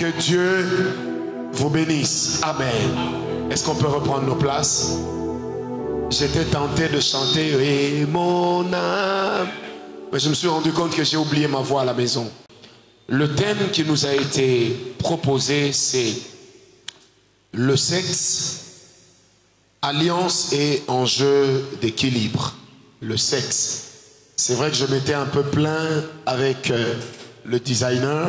Que Dieu vous bénisse. Amen. Est-ce qu'on peut reprendre nos places? J'étais tenté de chanter « Et mon âme ». Mais je me suis rendu compte que j'ai oublié ma voix à la maison. Le thème qui nous a été proposé, c'est le sexe, alliance et enjeu d'équilibre. Le sexe. C'est vrai que je m'étais un peu plaint avec le designer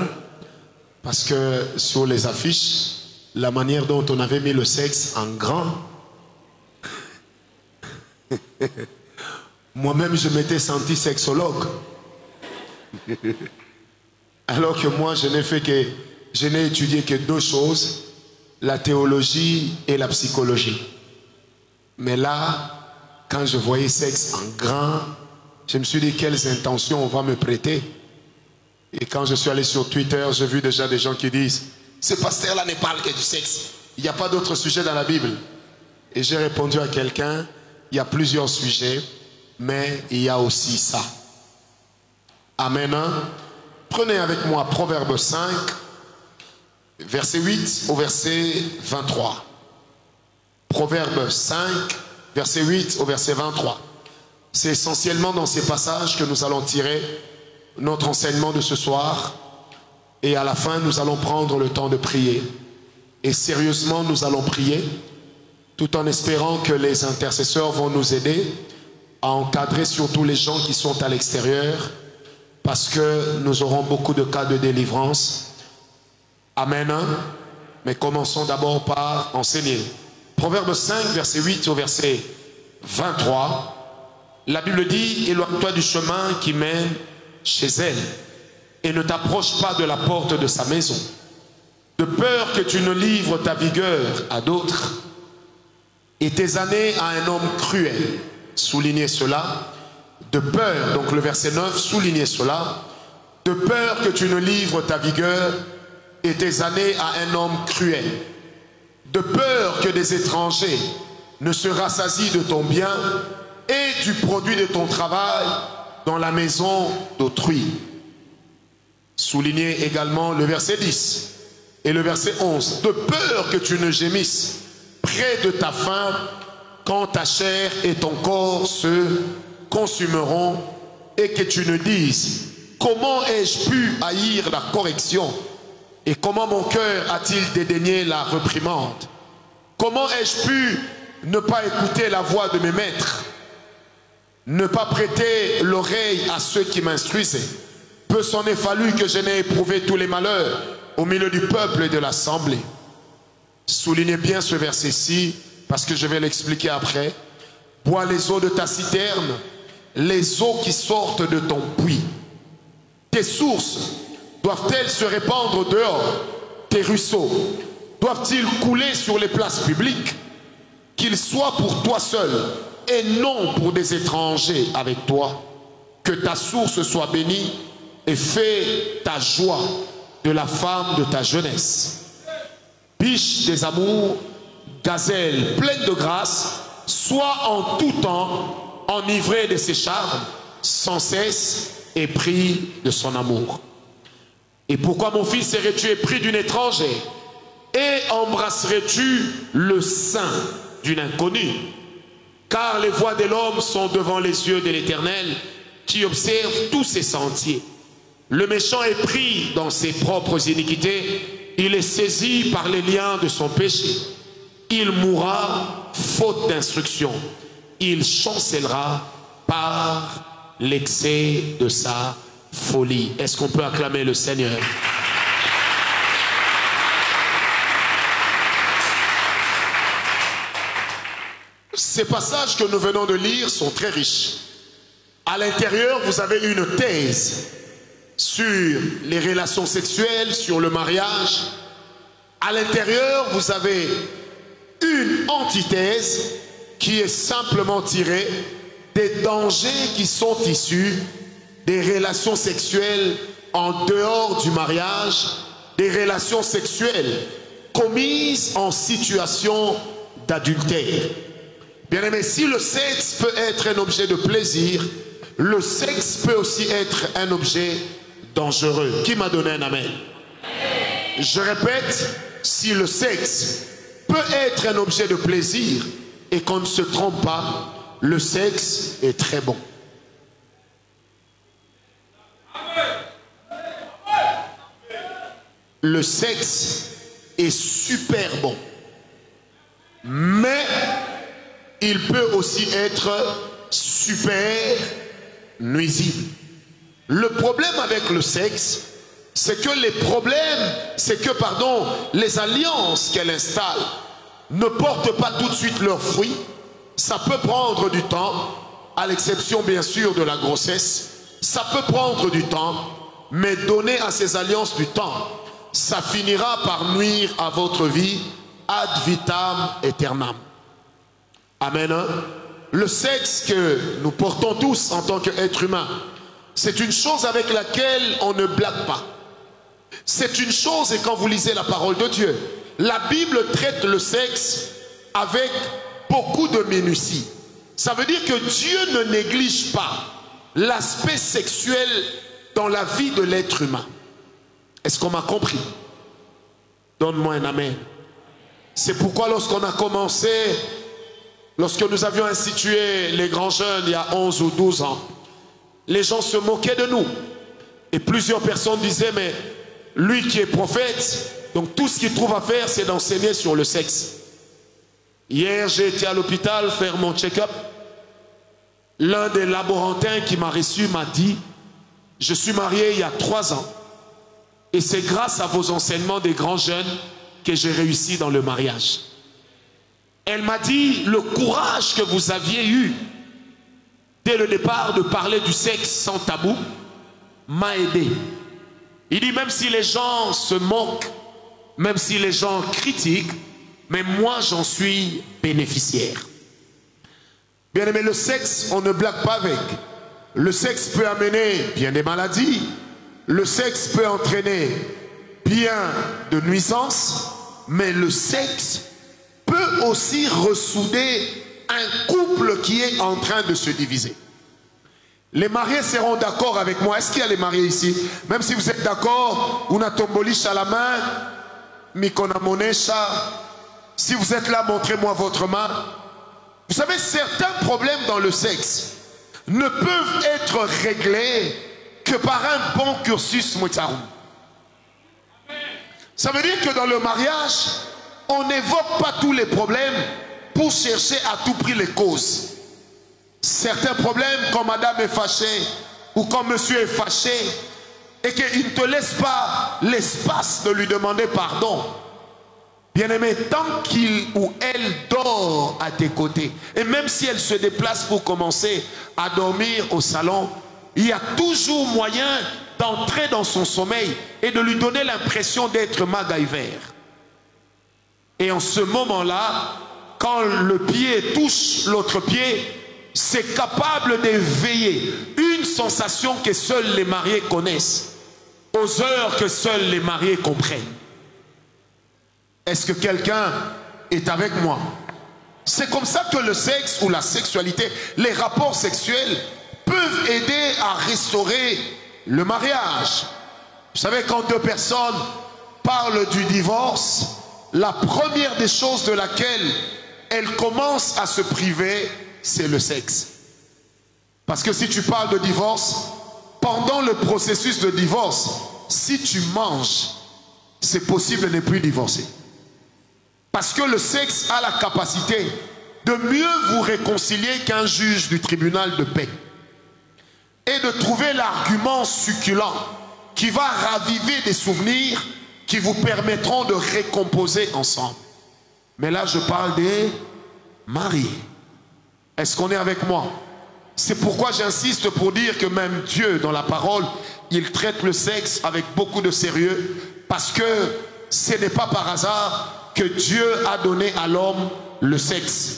parce que sur les affiches, la manière dont on avait mis le sexe en grand, moi-même je m'étais senti sexologue. Alors que moi je n'ai étudié que deux choses, la théologie et la psychologie. Mais là, quand je voyais sexe en grand, je me suis dit quelles intentions on va me prêter. Et quand je suis allé sur Twitter, j'ai vu déjà des gens qui disent « Ce pasteur-là ne parle que du sexe. Il n'y a pas d'autre sujet dans la Bible. » Et j'ai répondu à quelqu'un, il y a plusieurs sujets, mais il y a aussi ça. Amen. Prenez avec moi Proverbe 5, verset 8 au verset 23. Proverbe 5, verset 8 au verset 23. C'est essentiellement dans ces passages que nous allons tirer notre enseignement de ce soir. Et à la fin, nous allons prendre le temps de prier. Et sérieusement, nous allons prier, tout en espérant que les intercesseurs vont nous aider à encadrer surtout les gens qui sont à l'extérieur, parce que nous aurons beaucoup de cas de délivrance. Amen. Mais commençons d'abord par enseigner. Proverbe 5, verset 8 au verset 23. La Bible dit « Éloigne-toi du chemin qui mène chez elle, et ne t'approche pas de la porte de sa maison, de peur que tu ne livres ta vigueur à d'autres, et tes années à un homme cruel. » Soulignez cela. De peur, donc le verset 9, soulignez cela. De peur que tu ne livres ta vigueur et tes années à un homme cruel. De peur que des étrangers ne se rassasient de ton bien et du produit de ton travail dans la maison d'autrui. Soulignez également le verset 10 et le verset 11. De peur que tu ne gémisses près de ta faim quand ta chair et ton corps se consumeront, et que tu ne dises « Comment ai-je pu haïr la correction et comment mon cœur a-t-il dédaigné la réprimande? Comment ai-je pu ne pas écouter la voix de mes maîtres, ne pas prêter l'oreille à ceux qui m'instruisaient? Peu s'en est fallu que je n'ai éprouvé tous les malheurs au milieu du peuple et de l'assemblée. » Soulignez bien ce verset-ci, parce que je vais l'expliquer après. « Bois les eaux de ta citerne, les eaux qui sortent de ton puits. Tes sources doivent-elles se répandre dehors? Tes ruisseaux doivent-ils couler sur les places publiques? Qu'ils soient pour toi seul et non pour des étrangers avec toi. Que ta source soit bénie et fais ta joie de la femme de ta jeunesse. Biche des amours, gazelle pleine de grâce, sois en tout temps enivré de ses charmes, sans cesse épris de son amour. Et pourquoi, mon fils, serais-tu épris d'une étrangère et embrasserais-tu le sein d'une inconnue? Car les voies de l'homme sont devant les yeux de l'Éternel, qui observe tous ses sentiers. Le méchant est pris dans ses propres iniquités, il est saisi par les liens de son péché. Il mourra faute d'instruction. Il chancellera par l'excès de sa folie. Est-ce qu'on peut acclamer le Seigneur? Ces passages que nous venons de lire sont très riches. À l'intérieur, vous avez une thèse sur les relations sexuelles, sur le mariage. À l'intérieur, vous avez une antithèse qui est simplement tirée des dangers qui sont issus des relations sexuelles en dehors du mariage, des relations sexuelles commises en situation d'adultère. Bien aimé, si le sexe peut être un objet de plaisir, le sexe peut aussi être un objet dangereux. Qui m'a donné un amen? Je répète, si le sexe peut être un objet de plaisir et qu'on ne se trompe pas, le sexe est très bon. Le sexe est super bon. Mais il peut aussi être super nuisible. Le problème avec le sexe, c'est que les alliances qu'elle installe ne portent pas tout de suite leurs fruits. Ça peut prendre du temps, à l'exception bien sûr de la grossesse. Ça peut prendre du temps, mais donner à ces alliances du temps, ça finira par nuire à votre vie ad vitam aeternam. Amen. Le sexe que nous portons tous en tant qu'êtres humains, c'est une chose avec laquelle on ne blague pas. C'est une chose, et quand vous lisez la parole de Dieu, la Bible traite le sexe avec beaucoup de minutie. Ça veut dire que Dieu ne néglige pas l'aspect sexuel dans la vie de l'être humain. Est-ce qu'on m'a compris? Donne-moi un amen. C'est pourquoi lorsqu'on a commencé, lorsque nous avions institué les grands jeunes il y a 11 ou 12 ans, les gens se moquaient de nous. Et plusieurs personnes disaient, mais lui qui est prophète, donc tout ce qu'il trouve à faire, c'est d'enseigner sur le sexe. Hier, j'ai été à l'hôpital faire mon check-up. L'un des laborantins qui m'a reçu m'a dit, je suis marié il y a 3 ans. Et c'est grâce à vos enseignements des grands jeunes que j'ai réussi dans le mariage. Elle m'a dit, le courage que vous aviez eu dès le départ de parler du sexe sans tabou m'a aidé. Il dit, même si les gens se moquent, même si les gens critiquent, mais moi j'en suis bénéficiaire. Bien aimé, le sexe, on ne blague pas avec. Le sexe peut amener bien des maladies. Le sexe peut entraîner bien de nuisances, mais le sexe peut aussi ressouder un couple qui est en train de se diviser. Les mariés seront d'accord avec moi. Est-ce qu'il y a les mariés ici? Même si vous êtes d'accord, una tombolish à la main, mikona monesha. Si vous êtes là, montrez-moi votre main. Vous savez, certains problèmes dans le sexe ne peuvent être réglés que par un bon cursus moutaroum. Ça veut dire que dans le mariage, on n'évoque pas tous les problèmes pour chercher à tout prix les causes. Certains problèmes, quand madame est fâchée ou quand monsieur est fâché, et qu'il ne te laisse pas l'espace de lui demander pardon. Bien-aimé, tant qu'il ou elle dort à tes côtés, et même si elle se déplace pour commencer à dormir au salon, il y a toujours moyen d'entrer dans son sommeil et de lui donner l'impression d'être MacGyver. Et en ce moment-là, quand le pied touche l'autre pied, c'est capable d'éveiller une sensation que seuls les mariés connaissent, aux heures que seuls les mariés comprennent. Est-ce que quelqu'un est avec moi? C'est comme ça que le sexe ou la sexualité, les rapports sexuels peuvent aider à restaurer le mariage. Vous savez, quand deux personnes parlent du divorce, la première des choses de laquelle elles commencent à se priver, c'est le sexe. Parce que si tu parles de divorce, pendant le processus de divorce, si tu manges, c'est possible de ne plus divorcer. Parce que le sexe a la capacité de mieux vous réconcilier qu'un juge du tribunal de paix. Et de trouver l'argument succulent qui va raviver des souvenirs qui vous permettront de récomposer ensemble. Mais là, je parle des mariés. Est-ce qu'on est avec moi? C'est pourquoi j'insiste pour dire que même Dieu, dans la parole, il traite le sexe avec beaucoup de sérieux, parce que ce n'est pas par hasard que Dieu a donné à l'homme le sexe.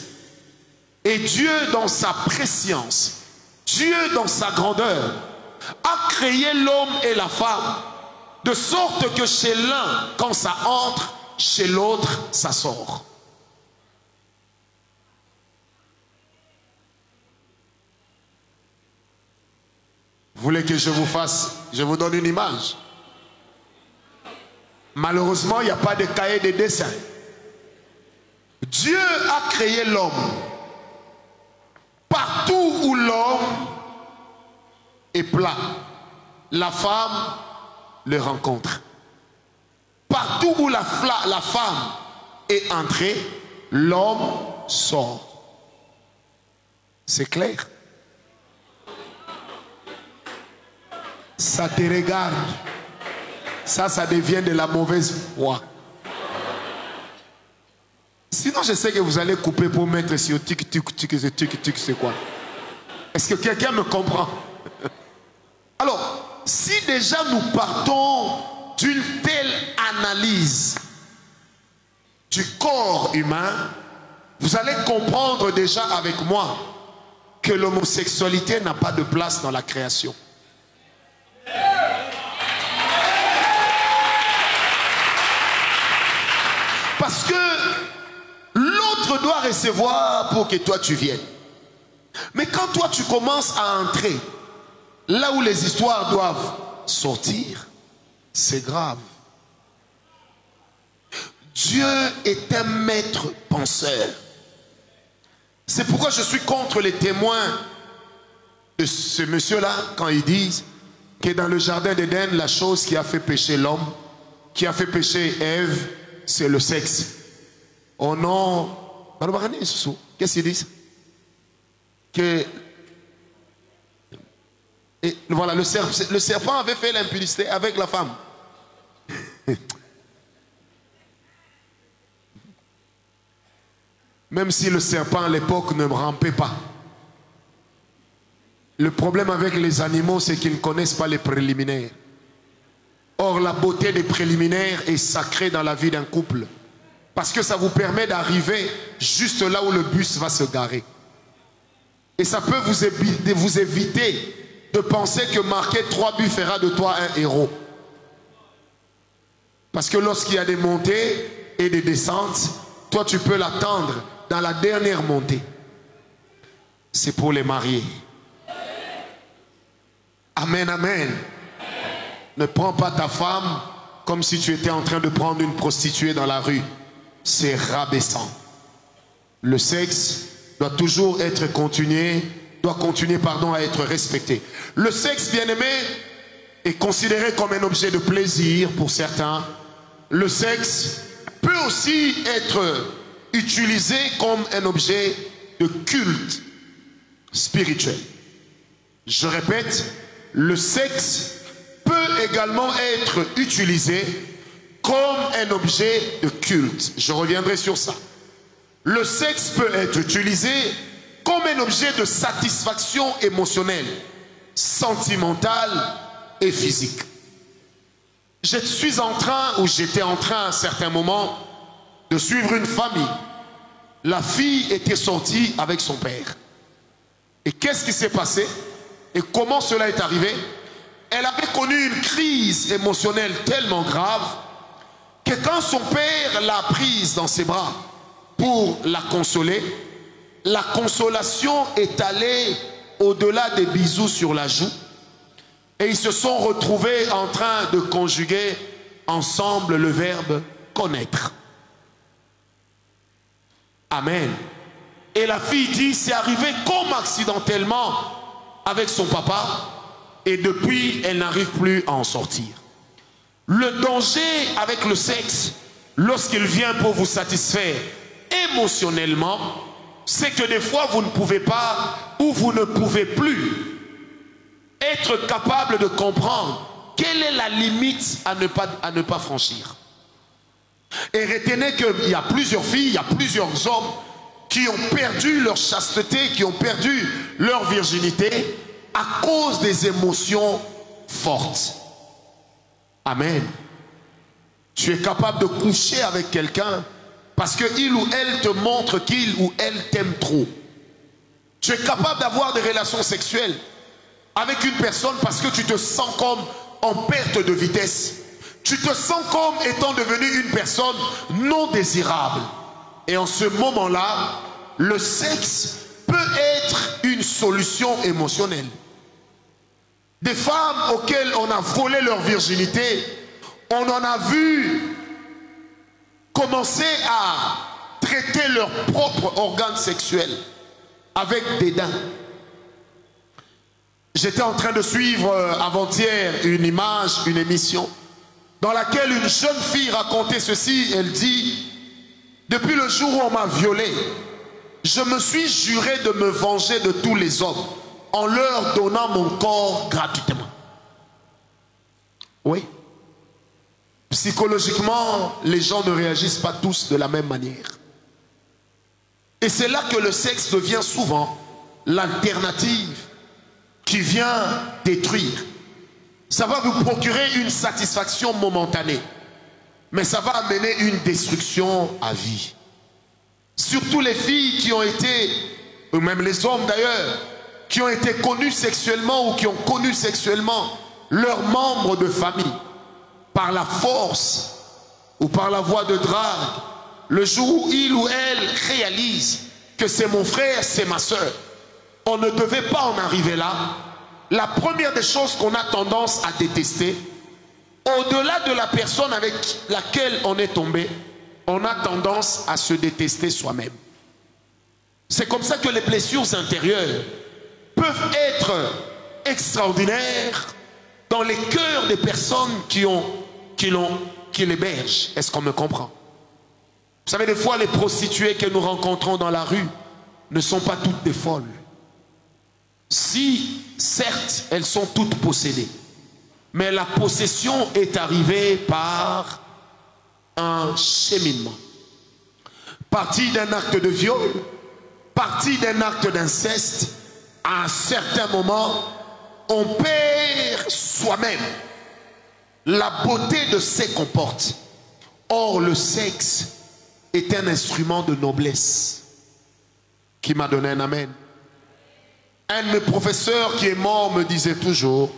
Et Dieu, dans sa préscience, Dieu, dans sa grandeur, a créé l'homme et la femme, de sorte que chez l'un, quand ça entre, chez l'autre, ça sort. Vous voulez que je vous fasse, je vous donne une image. Malheureusement, il n'y a pas de cahier de dessin. Dieu a créé l'homme. Partout où l'homme est plat, la femme le rencontre. Partout où la femme est entrée, l'homme sort. C'est clair? Ça te regarde. Ça devient de la mauvaise foi. Sinon, je sais que vous allez couper pour mettre sur tic, tic, tic, tic, tic, tic, c'est quoi? Est-ce que quelqu'un me comprend? Alors, si déjà nous partons d'une telle analyse du corps humain, vous allez comprendre déjà avec moi que l'homosexualité n'a pas de place dans la création. Parce que l'autre doit recevoir pour que toi tu viennes. Mais quand toi tu commences à entrer là où les histoires doivent sortir, c'est grave. Dieu est un maître penseur. C'est pourquoi je suis contre les témoins de ce monsieur-là quand ils disent que dans le jardin d'Éden, la chose qui a fait pécher l'homme, qui a fait pécher Ève, c'est le sexe. Oh non. Qu'est-ce qu'ils disent? Que et voilà, le serpent avait fait l'impudicité avec la femme. Même si le serpent à l'époque ne rampait pas. Le problème avec les animaux, c'est qu'ils ne connaissent pas les préliminaires. Or, la beauté des préliminaires est sacrée dans la vie d'un couple. Parce que ça vous permet d'arriver juste là où le bus va se garer. Et ça peut vous éviter de penser que marquer 3 buts fera de toi un héros. Parce que lorsqu'il y a des montées et des descentes, toi tu peux l'attendre dans la dernière montée. C'est pour les mariés. Amen, amen. Ne prends pas ta femme comme si tu étais en train de prendre une prostituée dans la rue. C'est rabaissant. Le sexe doit toujours être continuer à être respecté. Le sexe, bien-aimé, est considéré comme un objet de plaisir pour certains. Le sexe peut aussi être utilisé comme un objet de culte spirituel. Je répète, le sexe peut également être utilisé comme un objet de culte. Je reviendrai sur ça. Le sexe peut être utilisé comme un objet de satisfaction émotionnelle, sentimentale et physique. J'étais en train à un certain moment de suivre une famille. La fille était sortie avec son père. Et qu'est-ce qui s'est passé? Et comment cela est arrivé? Elle avait connu une crise émotionnelle tellement grave que quand son père l'a prise dans ses bras pour la consoler, la consolation est allée au-delà des bisous sur la joue et ils se sont retrouvés en train de conjuguer ensemble le verbe connaître. Amen. Et la fille dit, c'est arrivé comme accidentellement avec son papa et depuis elle n'arrive plus à en sortir. Le danger avec le sexe, lorsqu'il vient pour vous satisfaire émotionnellement, c'est que des fois vous ne pouvez pas ou vous ne pouvez plus être capable de comprendre quelle est la limite à ne pas franchir. Et retenez qu'il y a plusieurs filles, il y a plusieurs hommes qui ont perdu leur chasteté, qui ont perdu leur virginité à cause des émotions fortes. Amen. Tu es capable de coucher avec quelqu'un parce qu'il ou elle te montre qu'il ou elle t'aime trop. Tu es capable d'avoir des relations sexuelles avec une personne parce que tu te sens comme en perte de vitesse. Tu te sens comme étant devenu une personne non désirable. Et en ce moment-là, le sexe peut être une solution émotionnelle. Des femmes auxquelles on a volé leur virginité, on en a vu commençaient à traiter leurs propres organes sexuels avec dédain. J'étais en train de suivre avant-hier une image, une émission, dans laquelle une jeune fille racontait ceci. Elle dit: depuis le jour où on m'a violée, je me suis juré de me venger de tous les hommes en leur donnant mon corps gratuitement. Oui. Psychologiquement, les gens ne réagissent pas tous de la même manière. Et c'est là que le sexe devient souvent l'alternative qui vient détruire. Ça va vous procurer une satisfaction momentanée, mais ça va amener une destruction à vie. Surtout les filles qui ont été, ou même les hommes d'ailleurs, qui ont été connus sexuellement ou qui ont connu sexuellement leurs membres de famille par la force ou par la voie de drague. Le jour où il ou elle réalise que c'est mon frère, c'est ma soeur, on ne devait pas en arriver là. La première des choses qu'on a tendance à détester, au-delà de la personne avec laquelle on est tombé, on a tendance à se détester soi-même. C'est comme ça que les blessures intérieures peuvent être extraordinaires dans les cœurs des personnes qui l'hébergent. Est-ce qu'on me comprend? Vous savez, des fois, les prostituées que nous rencontrons dans la rue ne sont pas toutes des folles. Si, certes, elles sont toutes possédées, mais la possession est arrivée par un cheminement. Partie d'un acte de viol, partie d'un acte d'inceste, à un certain moment, on perd soi-même la beauté de ce qu'on porte. Or, le sexe est un instrument de noblesse. Qui m'a donné un amen? Un de mes professeurs qui est mort me disait toujours: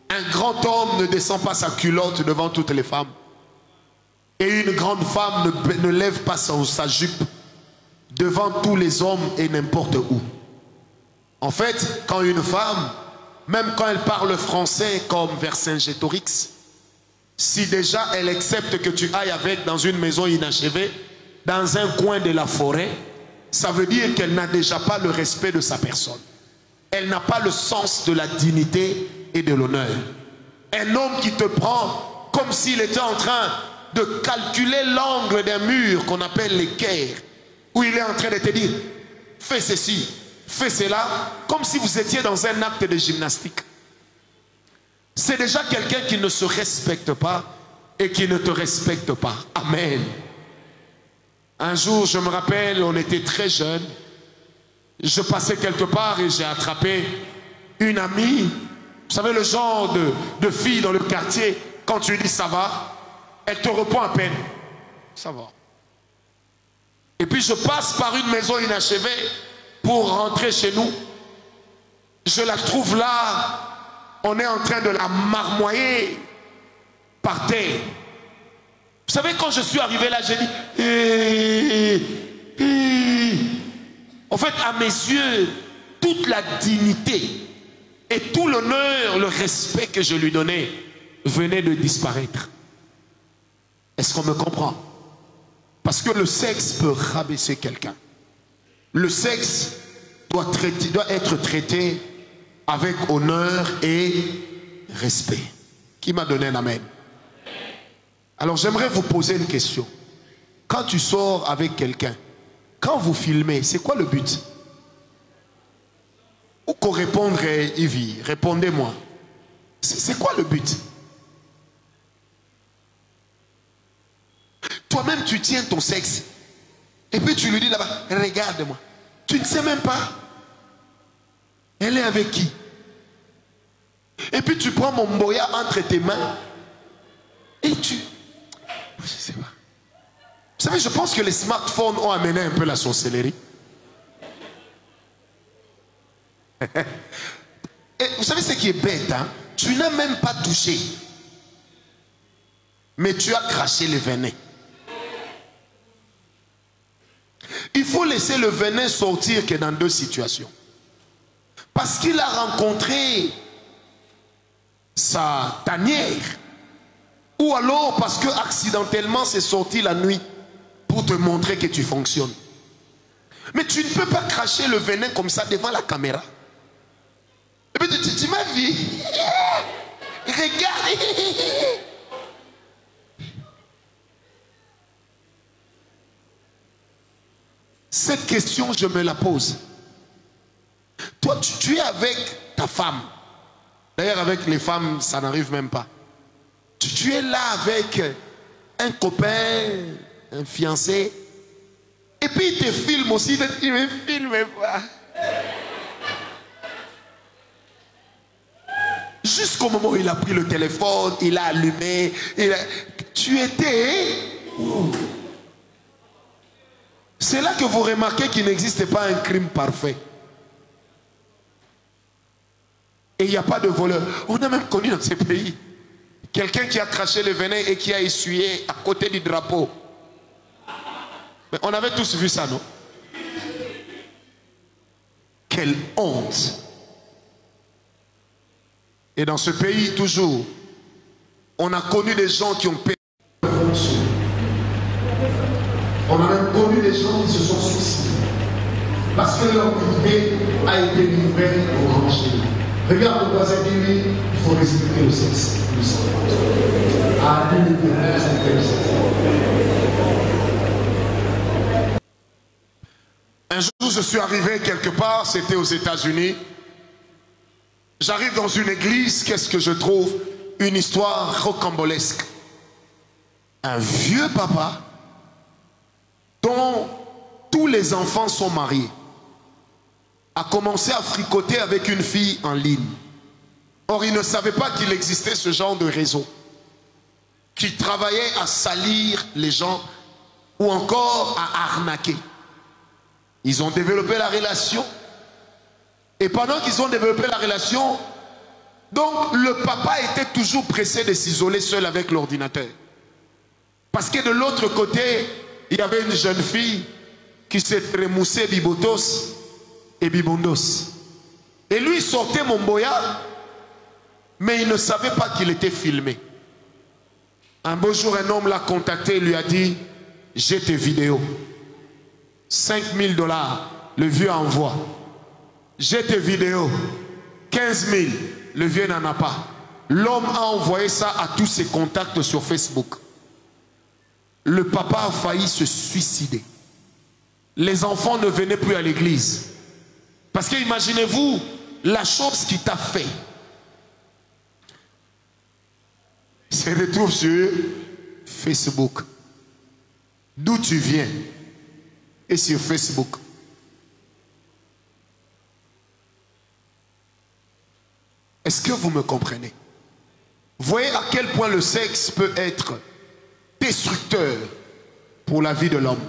un grand homme ne descend pas sa culotte devant toutes les femmes. Et une grande femme ne lève pas sa jupe devant tous les hommes et n'importe où. En fait, quand une femme, même quand elle parle français comme Vercingétorix, si déjà elle accepte que tu ailles avec dans une maison inachevée, dans un coin de la forêt, ça veut dire qu'elle n'a déjà pas le respect de sa personne. Elle n'a pas le sens de la dignité et de l'honneur. Un homme qui te prend comme s'il était en train de calculer l'angle d'un mur qu'on appelle l'équerre, où il est en train de te dire: fais ceci, fais cela, comme si vous étiez dans un acte de gymnastique. C'est déjà quelqu'un qui ne se respecte pas et qui ne te respecte pas. Amen. Un jour, je me rappelle, on était très jeunes. Je passais quelque part et j'ai attrapé une amie. Vous savez, le genre de fille dans le quartier, quand tu lui dis ça va, elle te répond à peine: ça va. Et puis je passe par une maison inachevée pour rentrer chez nous. Je la trouve là. On est en train de la marmoyer par terre. Vous savez, quand je suis arrivé là, j'ai dit en fait, à mes yeux, toute la dignité et tout l'honneur, le respect que je lui donnais venait de disparaître. Est-ce qu'on me comprend? Parce que le sexe peut rabaisser quelqu'un. Le sexe doit être traité avec honneur et respect. Qui m'a donné un amen? Alors j'aimerais vous poser une question. Quand tu sors avec quelqu'un, quand vous filmez, c'est quoi le but? Ou qu'on répondrait, Yves, répondez-moi. C'est quoi le but? Toi-même, tu tiens ton sexe. Et puis tu lui dis là-bas: regarde-moi. Tu ne sais même pas. Elle est avec qui? Et puis tu prends mon mboya entre tes mains. Et tu... Je sais pas. Vous savez, je pense que les smartphones ont amené un peu la sorcellerie. Et vous savez ce qui est bête, hein? Tu n'as même pas touché. Mais tu as craché le venin. Il faut laisser le venin sortir que dans deux situations. Parce qu'il a rencontré sa tanière. Ou alors parce que accidentellement c'est sorti la nuit. pour te montrer que tu fonctionnes. Mais tu ne peux pas cracher le venin comme ça devant la caméra. Et puis tu m'as vu. Regarde. Cette question, je me la pose. Toi, tu es avec ta femme. D'ailleurs, avec les femmes, ça n'arrive même pas. Tu es là avec un copain, un fiancé. Et puis il te filme aussi. Il me filme pas. Jusqu'au moment où il a pris le téléphone, il a allumé. Tu étais où? C'est là que vous remarquez qu'il n'existe pas un crime parfait. Et il n'y a pas de voleur. On a même connu dans ces pays quelqu'un qui a craché le venin et qui a essuyé à côté du drapeau. Mais on avait tous vu ça, non? Quelle honte! Et dans ce pays, toujours, on a connu des gens qui ont payé. On a même connu des gens qui se sont suicidés parce que leur idée a été livrée au grand chéri. Regarde le voisin, dis-lui, il faut respecter le sexe. Ah, lui, il faut respecter le sexe. Un jour, je suis arrivé quelque part, c'était aux États-Unis. J'arrive dans une église, qu'est-ce que je trouve? Une histoire rocambolesque. Un vieux papa dont tous les enfants sont mariés a commencé à fricoter avec une fille en ligne. Or, il ne savait pas qu'il existait ce genre de réseau qui travaillait à salir les gens ou encore à arnaquer. Ils ont développé la relation. Et pendant qu'ils ont développé la relation, donc le papa était toujours pressé de s'isoler seul avec l'ordinateur. Parce que de l'autre côté, il y avait une jeune fille qui s'est trémoussée bibotos et bibondos. Et lui sortait Momboya, mais il ne savait pas qu'il était filmé. Un beau jour, un homme l'a contacté et lui a dit, j'ai tes vidéos. 5 000 $, le vieux envoie. J'ai tes vidéos. 15 000, le vieux n'en a pas. L'homme a envoyé ça à tous ses contacts sur Facebook. Le papa a failli se suicider. Les enfants ne venaient plus à l'église. Parce que imaginez-vous la chose qu'il t'a fait. Il se retrouve sur Facebook. D'où tu viens? Et sur Facebook. Est-ce que vous me comprenez? Voyez à quel point le sexe peut être destructeur pour la vie de l'homme.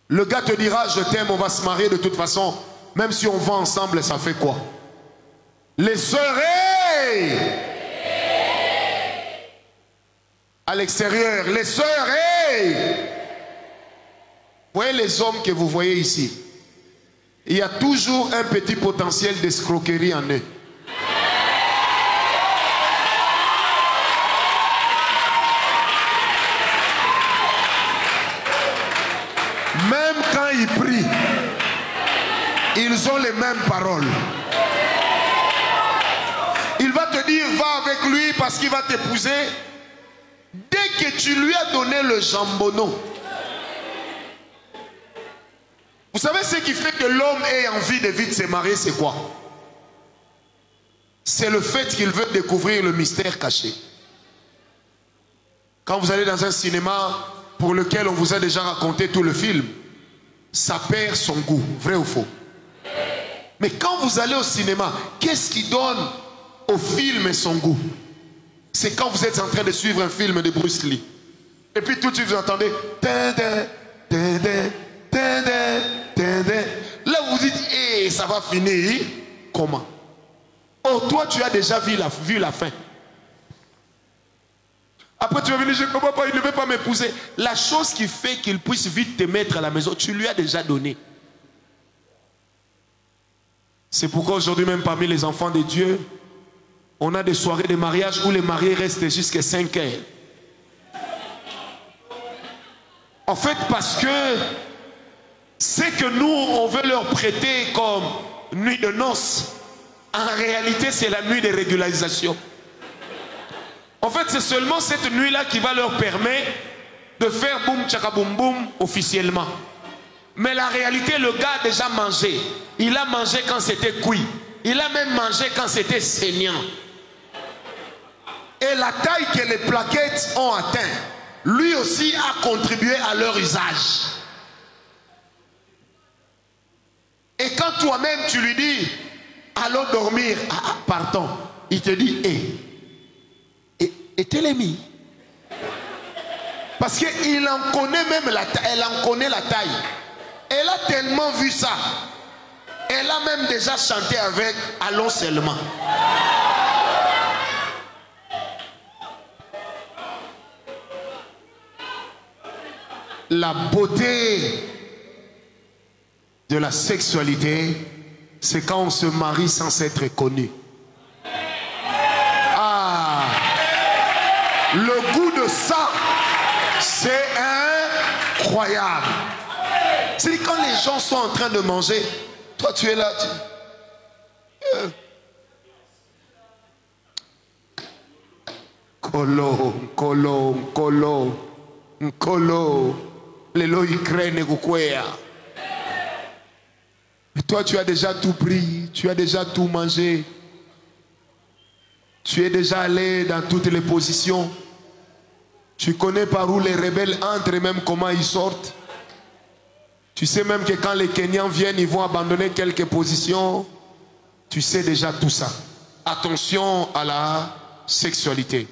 Le gars te dira, je t'aime, on va se marier de toute façon. Même si on va ensemble, ça fait quoi? Les oreilles à l'extérieur, les oreilles. Voyez les hommes que vous voyez ici. Il y a toujours un petit potentiel d'escroquerie en eux. Même quand ils prient, ils ont les mêmes paroles. Il va te dire, va avec lui parce qu'il va t'épouser. Dès que tu lui as donné le jambonneau. Vous savez ce qui fait que l'homme ait envie de vite se marier, c'est quoi? C'est le fait qu'il veut découvrir le mystère caché. Quand vous allez dans un cinéma pour lequel on vous a déjà raconté tout le film, ça perd son goût, vrai ou faux? Mais quand vous allez au cinéma, qu'est-ce qui donne au film son goût? C'est quand vous êtes en train de suivre un film de Bruce Lee. Et puis tout de suite vous entendez là vous dites, hey, ça va finir comment? Oh, toi tu as déjà vu la fin. Après tu vas venir, je ne comprends pas, il ne veut pas m'épouser. La chose qui fait qu'il puisse vite te mettre à la maison, tu lui as déjà donné. C'est pourquoi aujourd'hui même parmi les enfants de Dieu, on a des soirées de mariage où les mariés restent jusqu'à 5 heures. En fait, parce que c'est que nous, on veut leur prêter comme nuit de noces. En réalité, c'est la nuit de régularisation. En fait, c'est seulement cette nuit-là qui va leur permettre de faire boum tchaka boum boum officiellement. Mais la réalité, le gars a déjà mangé. Il a mangé quand c'était cuit. Il a même mangé quand c'était saignant. Et la taille que les plaquettes ont atteint, lui aussi a contribué à leur usage. Et quand toi-même tu lui dis, allons dormir, pardon, il te dit, et Télémi. Parce qu'il en connaît même la taille, elle en connaît la taille. Elle a tellement vu ça. Elle a même déjà chanté avec allons seulement. La beauté de la sexualité, c'est quand on se marie sans s'être connu. Ah, le goût de ça, c'est incroyable. C'est quand les gens sont en train de manger, toi tu es là, Kolo, kolo, kolo, kolo. Les lois Ukraine kukwea. Toi tu as déjà tout pris, tu as déjà tout mangé. Tu es déjà allé dans toutes les positions. Tu connais par où les rebelles entrent et même comment ils sortent. Tu sais même que quand les Kenyans viennent, ils vont abandonner quelques positions. Tu sais déjà tout ça. Attention à la sexualité.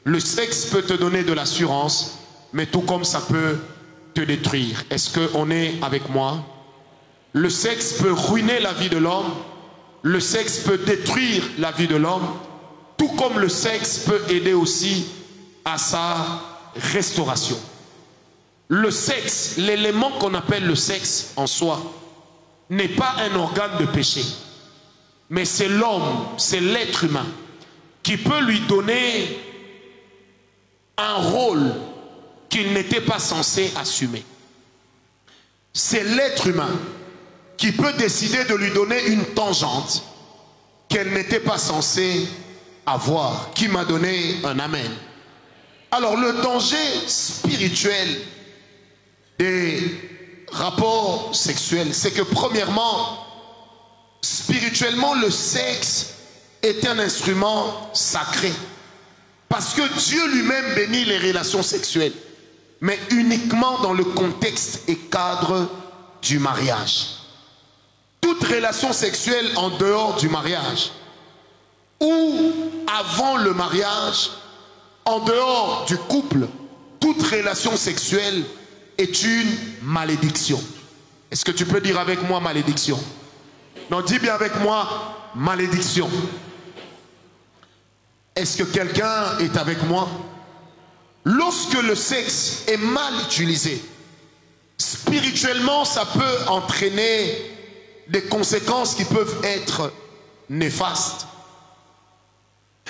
Le sexe peut te donner de l'assurance, mais tout comme ça peut te détruire. Est-ce qu'on est avec moi? Le sexe peut ruiner la vie de l'homme. Le sexe peut détruire la vie de l'homme. Tout comme le sexe peut aider aussi à sa restauration. Le sexe, l'élément qu'on appelle le sexe en soi, n'est pas un organe de péché. Mais c'est l'homme, c'est l'être humain qui peut lui donner un rôle qu'il n'était pas censé assumer. C'est l'être humain qui peut décider de lui donner une tangente qu'elle n'était pas censée avoir. Qui m'a donné un amen? Alors le danger spirituel des rapports sexuels, c'est que premièrement, spirituellement, le sexe est un instrument sacré. Parce que Dieu lui-même bénit les relations sexuelles, mais uniquement dans le contexte et cadre du mariage. Toute relation sexuelle en dehors du mariage ou avant le mariage, en dehors du couple, toute relation sexuelle est une malédiction. Est-ce que tu peux dire avec moi malédiction? Non, dis bien avec moi malédiction. Est-ce que quelqu'un est avec moi? Lorsque le sexe est mal utilisé, spirituellement, ça peut entraîner des conséquences qui peuvent être néfastes.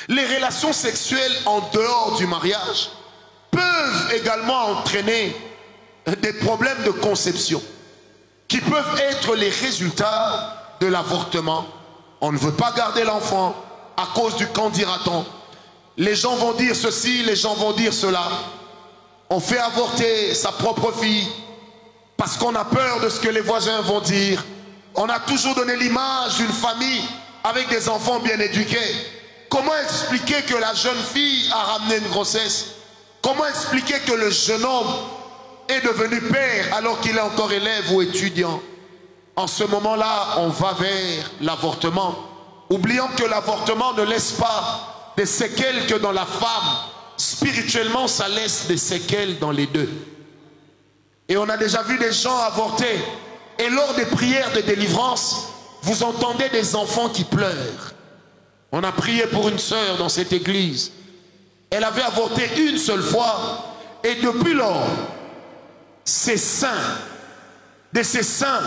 Les relations sexuelles en dehors du mariage peuvent également entraîner des problèmes de conception qui peuvent être les résultats de l'avortement. On ne veut pas garder l'enfant à cause du qu'en dira-t-on. Les gens vont dire ceci, les gens vont dire cela. On fait avorter sa propre fille parce qu'on a peur de ce que les voisins vont dire. On a toujours donné l'image d'une famille avec des enfants bien éduqués. Comment expliquer que la jeune fille a ramené une grossesse? Comment expliquer que le jeune homme est devenu père alors qu'il est encore élève ou étudiant? En ce moment-là, on va vers l'avortement. Oublions que l'avortement ne laisse pas des séquelles que dans la femme. Spirituellement, ça laisse des séquelles dans les deux. Et on a déjà vu des gens avorter. Et lors des prières de délivrance, vous entendez des enfants qui pleurent. On a prié pour une sœur dans cette église. Elle avait avorté une seule fois. Et depuis lors, ses seins, de ses seins,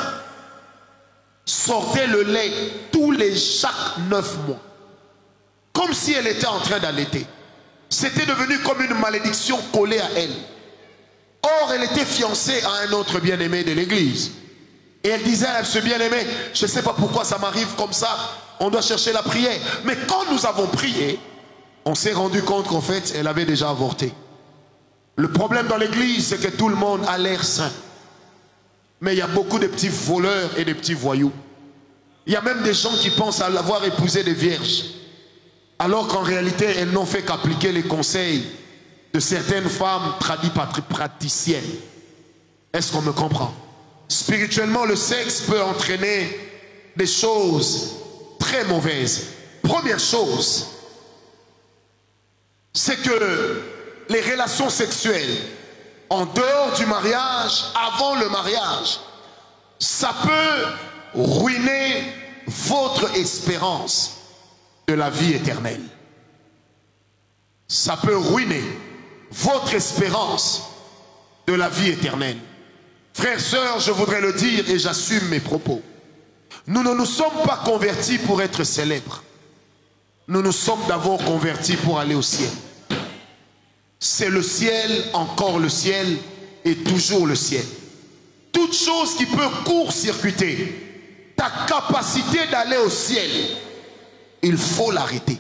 sortait le lait chaque 9 mois. Comme si elle était en train d'allaiter. C'était devenu comme une malédiction collée à elle. Or, or, elle était fiancée à un autre bien-aimé de l'église. Et elle disait à ce bien-aimé, je ne sais pas pourquoi ça m'arrive comme ça, on doit chercher la prière. Mais quand nous avons prié, on s'est rendu compte qu'en fait, elle avait déjà avorté. Le problème dans l'église, c'est que tout le monde a l'air saint. Mais il y a beaucoup de petits voleurs et de petits voyous. Il y a même des gens qui pensent à l'avoir épousé des vierges. Alors qu'en réalité, elles n'ont fait qu'appliquer les conseils de certaines femmes praticiennes. Est-ce qu'on me comprend? Spirituellement, le sexe peut entraîner des choses très mauvaises. Première chose, c'est que les relations sexuelles, en dehors du mariage, avant le mariage, ça peut ruiner votre espérance de la vie éternelle. Ça peut ruiner votre espérance de la vie éternelle. Frères, sœurs, je voudrais le dire et j'assume mes propos. Nous ne nous sommes pas convertis pour être célèbres. Nous nous sommes d'abord convertis pour aller au ciel. C'est le ciel, encore le ciel et toujours le ciel. Toute chose qui peut court-circuiter ta capacité d'aller au ciel, il faut l'arrêter.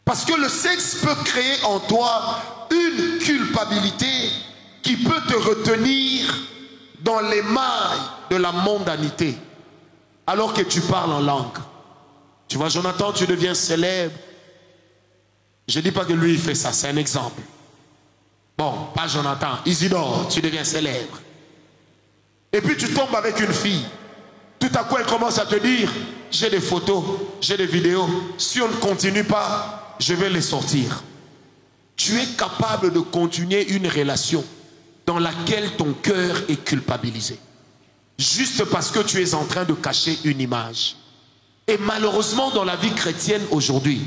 Parce que le sexe peut créer en toi une culpabilité qui peut te retenir dans les mailles de la mondanité alors que tu parles en langue. Tu vois, Jonathan, tu deviens célèbre. Je ne dis pas que lui il fait ça, c'est un exemple. Bon, pas Jonathan, Isidore, tu deviens célèbre. Et puis tu tombes avec une fille. Tout à coup elle commence à te dire, j'ai des photos, j'ai des vidéos. Si on ne continue pas, je vais les sortir. Tu es capable de continuer une relation dans laquelle ton cœur est culpabilisé. Juste parce que tu es en train de cacher une image. Et malheureusement dans la vie chrétienne aujourd'hui,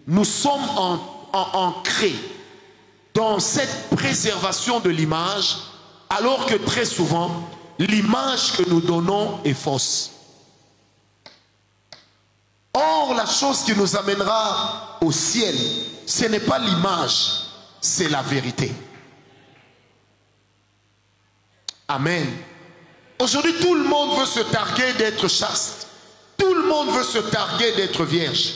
nous sommes ancrés dans cette préservation de l'image, alors que très souvent, l'image que nous donnons est fausse. Or, la chose qui nous amènera au ciel, ce n'est pas l'image, c'est la vérité. Amen. Aujourd'hui, tout le monde veut se targuer d'être chaste. Tout le monde veut se targuer d'être vierge.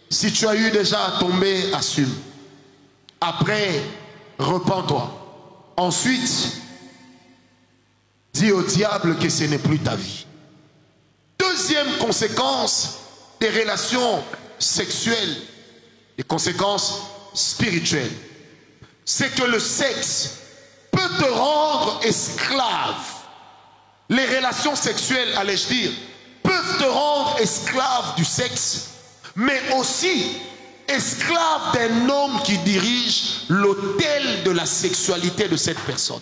Si tu as eu déjà à tomber, assume. Après, repens-toi. Ensuite, dis au diable que ce n'est plus ta vie. Deuxième conséquence des relations sexuelles, des conséquences spirituelles, c'est que le sexe peut te rendre esclave. Les relations sexuelles, allais-je dire, peuvent te rendre esclave du sexe, mais aussi esclave d'un homme qui dirige l'autel de la sexualité de cette personne.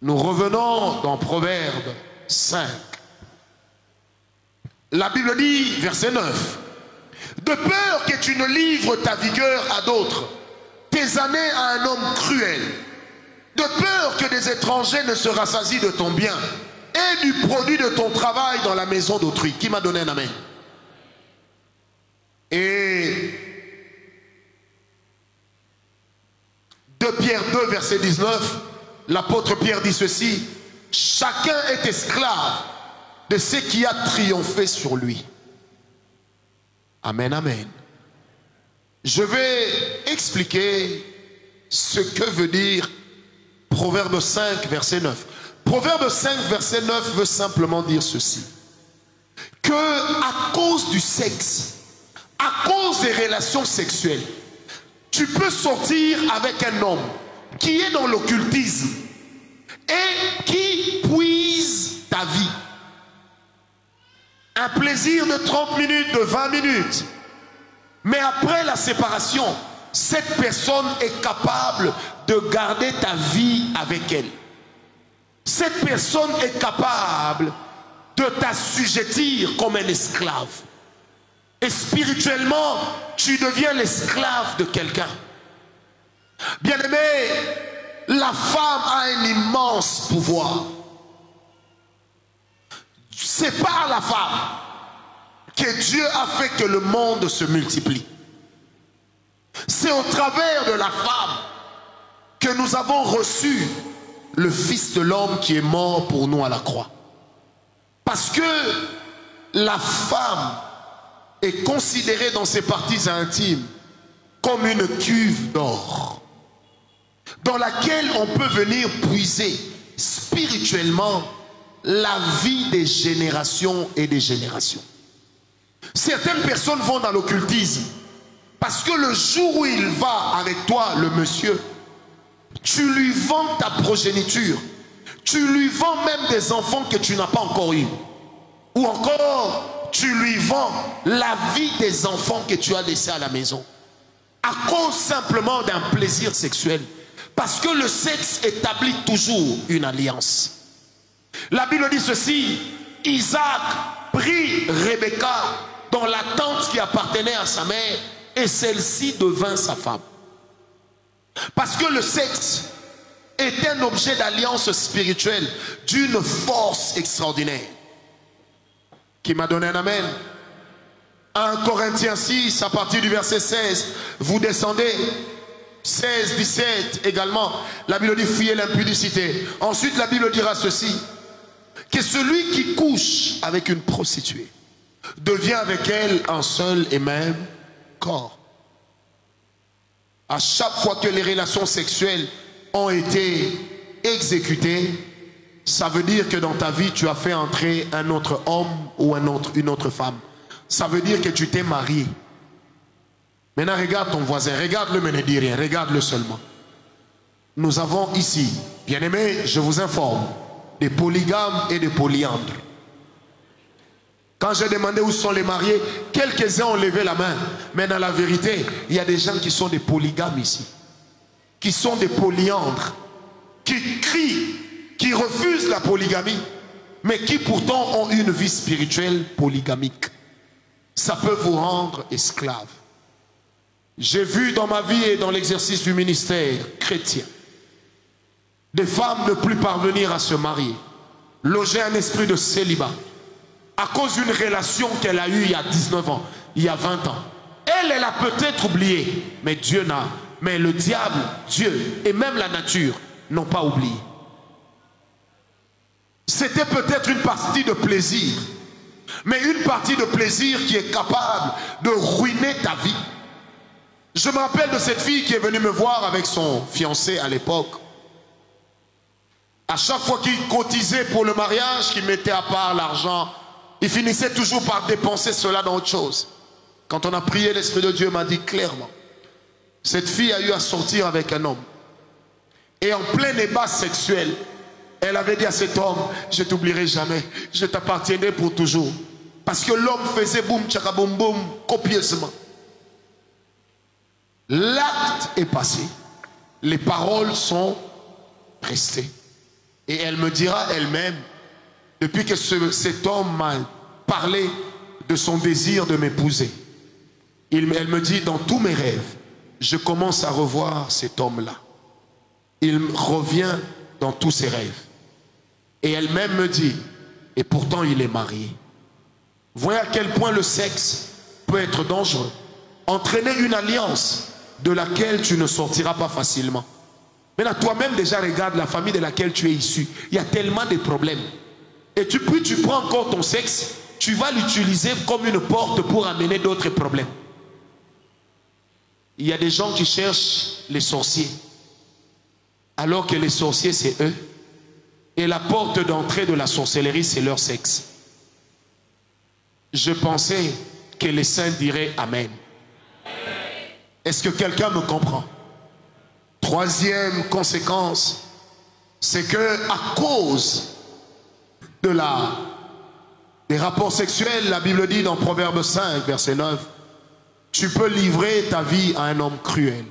Nous revenons dans Proverbe 5. La Bible dit, verset 9, « De peur que tu ne livres ta vigueur à d'autres, tes années à un homme cruel, de peur que des étrangers ne se rassasient de ton bien et du produit de ton travail dans la maison d'autrui. » Qui m'a donné un amen? Et 2 Pierre 2, verset 19, l'apôtre Pierre dit ceci, « Chacun est esclave de ce qui a triomphé sur lui. » Amen, amen. Je vais expliquer ce que veut dire Proverbe 5, verset 9. Proverbe 5, verset 9 veut simplement dire ceci. Que à cause du sexe, à cause des relations sexuelles, tu peux sortir avec un homme qui est dans l'occultisme et qui puise ta vie. Un plaisir de 30 minutes, de 20 minutes. Mais après la séparation, cette personne est capable de garder ta vie avec elle. Cette personne est capable de t'assujettir comme un esclave. Et spirituellement, tu deviens l'esclave de quelqu'un. Bien-aimé, la femme a un immense pouvoir. C'est par la femme que Dieu a fait que le monde se multiplie. C'est au travers de la femme que nous avons reçu le Fils de l'homme qui est mort pour nous à la croix. Parce que la femme est considérée dans ses parties intimes comme une cuve d'or dans laquelle on peut venir puiser spirituellement la vie des générations et des générations. Certaines personnes vont dans l'occultisme parce que le jour où il va avec toi, le monsieur, tu lui vends ta progéniture, tu lui vends même des enfants que tu n'as pas encore eu, ou encore tu lui vends la vie des enfants que tu as laissés à la maison à cause simplement d'un plaisir sexuel. Parce que le sexe établit toujours une alliance. La Bible dit ceci: Isaac prit Rebecca dans la tente qui appartenait à sa mère et celle-ci devint sa femme. Parce que le sexe est un objet d'alliance spirituelle d'une force extraordinaire. Qui m'a donné un amen? 1 Corinthiens 6 à partir du verset 16, vous descendez. 16, 17 également, la Bible dit fuyez l'impudicité. Ensuite la Bible dira ceci: que celui qui couche avec une prostituée devient avec elle un seul et même corps. À chaque fois que les relations sexuelles ont été exécutées, ça veut dire que dans ta vie tu as fait entrer un autre homme ou une autre femme. Ça veut dire que tu t'es marié. Maintenant regarde ton voisin, regarde-le mais ne dis rien, regarde-le seulement. Nous avons ici, bien-aimés, je vous informe, des polygames et des polyandres. Quand j'ai demandé où sont les mariés, quelques-uns ont levé la main. Mais dans la vérité, il y a des gens qui sont des polygames ici, qui sont des polyandres, qui crient, qui refusent la polygamie, mais qui pourtant ont une vie spirituelle polygamique. Ça peut vous rendre esclave. J'ai vu dans ma vie et dans l'exercice du ministère chrétien des femmes ne plus parvenir à se marier, loger un esprit de célibat à cause d'une relation qu'elle a eue il y a 19 ans, il y a 20 ans. Elle a peut-être oublié, mais Dieu n'a, mais le diable, Dieu et même la nature n'ont pas oublié. C'était peut-être une partie de plaisir, mais une partie de plaisir qui est capable de ruiner ta vie. Je me rappelle de cette fille qui est venue me voir avec son fiancé à l'époque. À chaque fois qu'il cotisait pour le mariage, qu'il mettait à part l'argent, il finissait toujours par dépenser cela dans autre chose. Quand on a prié, l'Esprit de Dieu m'a dit clairement, cette fille a eu à sortir avec un homme. Et en plein débat sexuel, elle avait dit à cet homme, je t'oublierai jamais, je t'appartiendrai pour toujours. Parce que l'homme faisait boum, tchaka boum boum, copieusement. L'acte est passé, les paroles sont restées. Et elle me dira elle-même, depuis que cet homme m'a parlé de son désir de m'épouser, elle me dit, dans tous mes rêves, je commence à revoir cet homme-là. Il revient dans tous ses rêves. Et elle-même me dit, et pourtant il est marié. Voyez à quel point le sexe peut être dangereux. Entraîner une alliance de laquelle tu ne sortiras pas facilement. Maintenant, toi-même déjà regarde la famille de laquelle tu es issu. Il y a tellement de problèmes. Et tu prends encore ton sexe, tu vas l'utiliser comme une porte pour amener d'autres problèmes. Il y a des gens qui cherchent les sorciers, alors que les sorciers c'est eux. Et la porte d'entrée de la sorcellerie c'est leur sexe. Je pensais que les saints diraient Amen. Est-ce que quelqu'un me comprend? Troisième conséquence, c'est que à cause des rapports sexuels, la Bible dit dans Proverbe 5, verset 9, tu peux livrer ta vie à un homme cruel.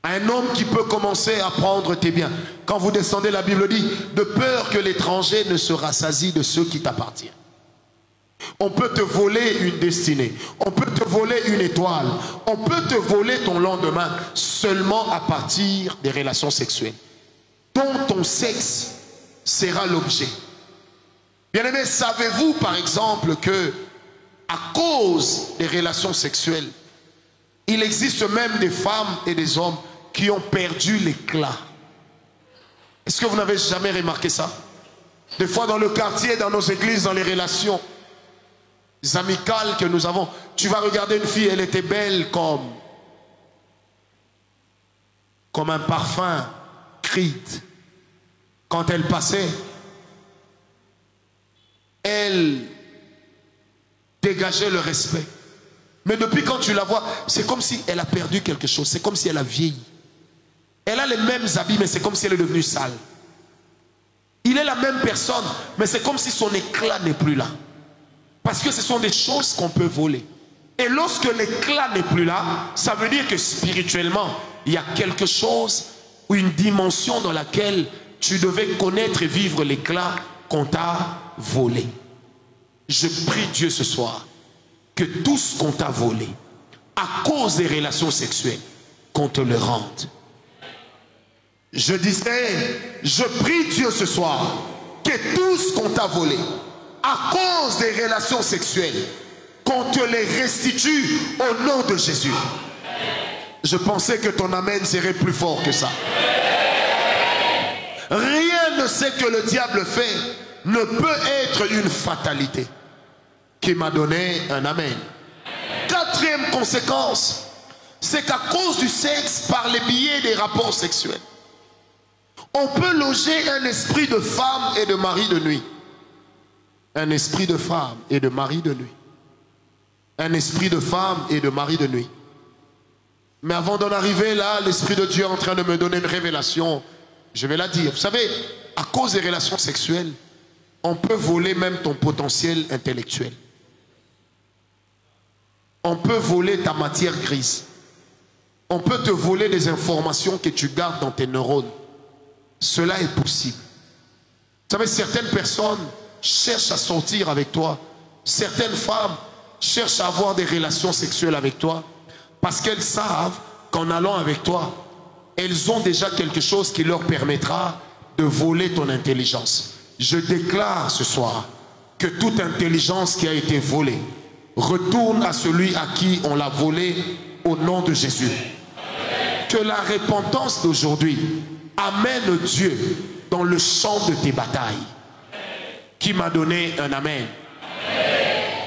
Un homme qui peut commencer à prendre tes biens. Quand vous descendez, la Bible dit, de peur que l'étranger ne se rassasie de ceux qui t'appartiennent. On peut te voler une destinée, on peut te voler une étoile, on peut te voler ton lendemain seulement à partir des relations sexuelles, dont ton sexe sera l'objet. Bien-aimés, savez-vous par exemple que à cause des relations sexuelles, il existe même des femmes et des hommes qui ont perdu l'éclat. Est-ce que vous n'avez jamais remarqué ça? Des fois dans le quartier, dans nos églises, dans les relations amicales que nous avons, tu vas regarder une fille, elle était belle comme un parfum Creed. Quand elle passait, elle dégageait le respect. Mais depuis quand tu la vois, c'est comme si elle a perdu quelque chose. C'est comme si elle a vieilli. Elle a les mêmes habits, mais c'est comme si elle est devenue sale. Il est la même personne, mais c'est comme si son éclat n'est plus là. Parce que ce sont des choses qu'on peut voler. Et lorsque l'éclat n'est plus là, ça veut dire que spirituellement, il y a quelque chose ou une dimension dans laquelle tu devais connaître et vivre l'éclat qu'on t'a volé. Je prie Dieu ce soir que tout ce qu'on t'a volé, à cause des relations sexuelles, qu'on te le rende. Je disais, je prie Dieu ce soir que tout ce qu'on t'a volé, à cause des relations sexuelles, qu'on te les restitue au nom de Jésus. Je pensais que ton amen serait plus fort que ça. Rien ne sait que le diable fait ne peut être une fatalité. Qui m'a donné un amen. Quatrième conséquence, c'est qu'à cause du sexe, par les biais des rapports sexuels, on peut loger un esprit de femme et de mari de nuit. Un esprit de femme et de mari de nuit. Un esprit de femme et de mari de nuit. Mais avant d'en arriver là, l'Esprit de Dieu est en train de me donner une révélation. Je vais la dire. Vous savez, à cause des relations sexuelles, on peut voler même ton potentiel intellectuel. On peut voler ta matière grise. On peut te voler des informations que tu gardes dans tes neurones. Cela est possible. Vous savez, certaines personnes cherchent à sortir avec toi. Certaines femmes cherchent à avoir des relations sexuelles avec toi parce qu'elles savent qu'en allant avec toi, elles ont déjà quelque chose qui leur permettra de voler ton intelligence. Je déclare ce soir que toute intelligence qui a été volée retourne à celui à qui on l'a volé au nom de Jésus. Que la repentance d'aujourd'hui amène Dieu dans le champ de tes batailles. Qui m'a donné un amen.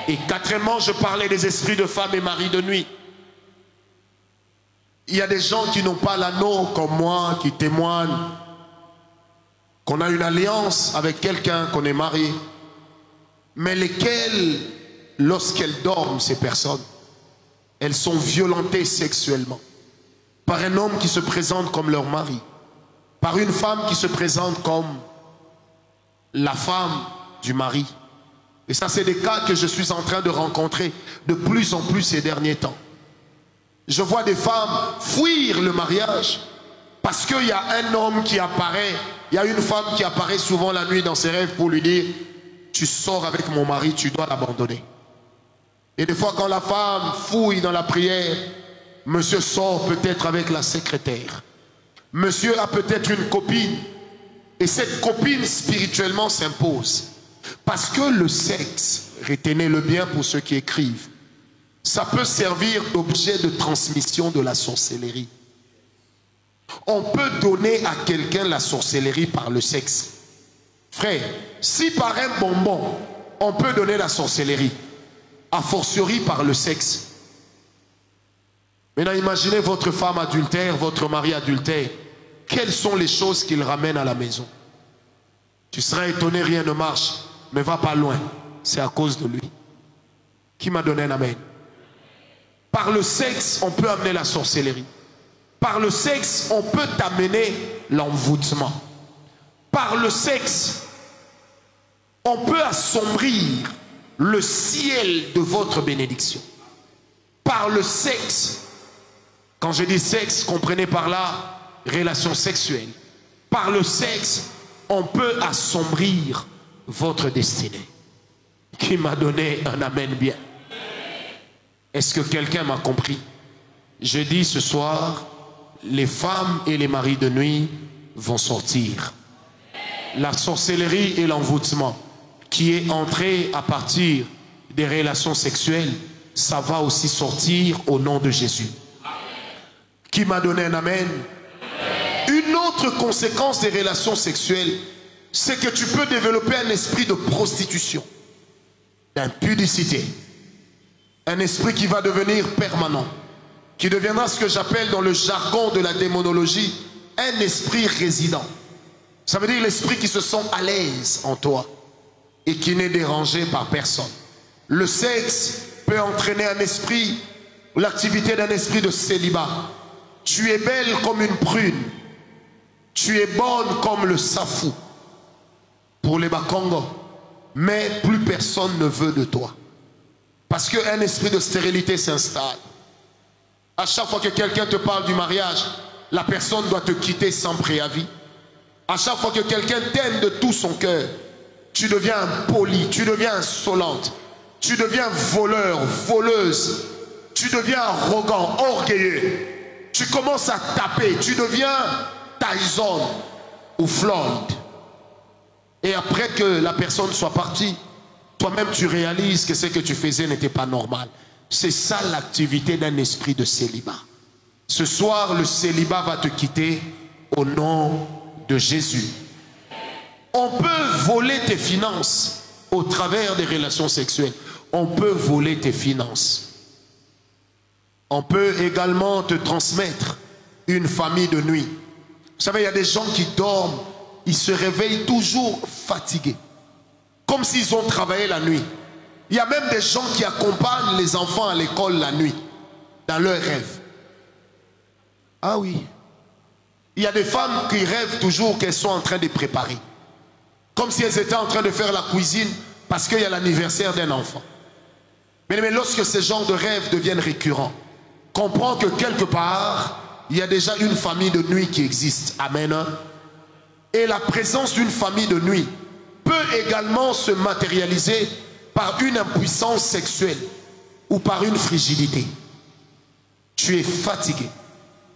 Et quatrièmement, je parlais des esprits de femmes et mari de nuit. Il y a des gens qui n'ont pas l'anneau comme moi, qui témoignent qu'on a une alliance avec quelqu'un, qu'on est marié, mais lesquels, lorsqu'elles dorment, ces personnes, elles sont violentées sexuellement par un homme qui se présente comme leur mari, par une femme qui se présente comme la femme du mari. Et ça, c'est des cas que je suis en train de rencontrer de plus en plus ces derniers temps. Je vois des femmes fuir le mariage parce qu'il y a un homme qui apparaît, il y a une femme qui apparaît souvent la nuit dans ses rêves pour lui dire « Tu sors avec mon mari, tu dois l'abandonner ». Et des fois quand la femme fouille dans la prière, monsieur sort peut-être avec la secrétaire. Monsieur a peut-être une copine et cette copine spirituellement s'impose. Parce que le sexe, retenez-le bien pour ceux qui écrivent, ça peut servir d'objet de transmission de la sorcellerie. On peut donner à quelqu'un la sorcellerie par le sexe. Frère, si par un bonbon, on peut donner la sorcellerie, a fortiori par le sexe. Maintenant, imaginez votre femme adultère, votre mari adultère. Quelles sont les choses qu'il ramène à la maison? Tu seras étonné, rien ne marche, mais va pas loin. C'est à cause de lui. Qui m'a donné un amen? Par le sexe, on peut amener la sorcellerie. Par le sexe, on peut t'amener l'envoûtement. Par le sexe, on peut assombrir le ciel de votre bénédiction. Par le sexe, quand je dis sexe, comprenez par là relation sexuelle. Par le sexe, on peut assombrir votre destinée. Qui m'a donné un amen bien? Est-ce que quelqu'un m'a compris? Je dis ce soir, les femmes et les maris de nuit vont sortir. La sorcellerie et l'envoûtement qui est entré à partir des relations sexuelles, ça va aussi sortir au nom de Jésus. Qui m'a donné un amen? Une autre conséquence des relations sexuelles, c'est que tu peux développer un esprit de prostitution, d'impudicité. Un esprit qui va devenir permanent, qui deviendra ce que j'appelle dans le jargon de la démonologie, un esprit résident. Ça veut dire l'esprit qui se sent à l'aise en toi et qui n'est dérangé par personne. Le sexe peut entraîner un esprit, l'activité d'un esprit de célibat. Tu es belle comme une prune, tu es bonne comme le safou pour les Bakongo, mais plus personne ne veut de toi. Parce qu'un esprit de stérilité s'installe. À chaque fois que quelqu'un te parle du mariage, la personne doit te quitter sans préavis. À chaque fois que quelqu'un t'aime de tout son cœur, tu deviens impoli, tu deviens insolente, tu deviens voleur, voleuse, tu deviens arrogant, orgueilleux. Tu commences à taper, tu deviens Tyson ou Floyd. Et après que la personne soit partie, toi-même tu réalises que ce que tu faisais n'était pas normal. C'est ça l'activité d'un esprit de célibat. Ce soir, le célibat va te quitter au nom de Jésus. On peut voler tes finances au travers des relations sexuelles. On peut voler tes finances. On peut également te transmettre une famille de nuit. Vous savez, il y a des gens qui dorment, ils se réveillent toujours fatigués, comme s'ils ont travaillé la nuit. Il y a même des gens qui accompagnent les enfants à l'école la nuit, dans leurs rêves. Ah oui. Il y a des femmes qui rêvent toujours qu'elles sont en train de préparer, comme si elles étaient en train de faire la cuisine parce qu'il y a l'anniversaire d'un enfant. Mais lorsque ces genres de rêves deviennent récurrents, comprends que quelque part, il y a déjà une famille de nuit qui existe. Amen. Et la présence d'une famille de nuit peut également se matérialiser par une impuissance sexuelle ou par une frigidité. Tu es fatigué.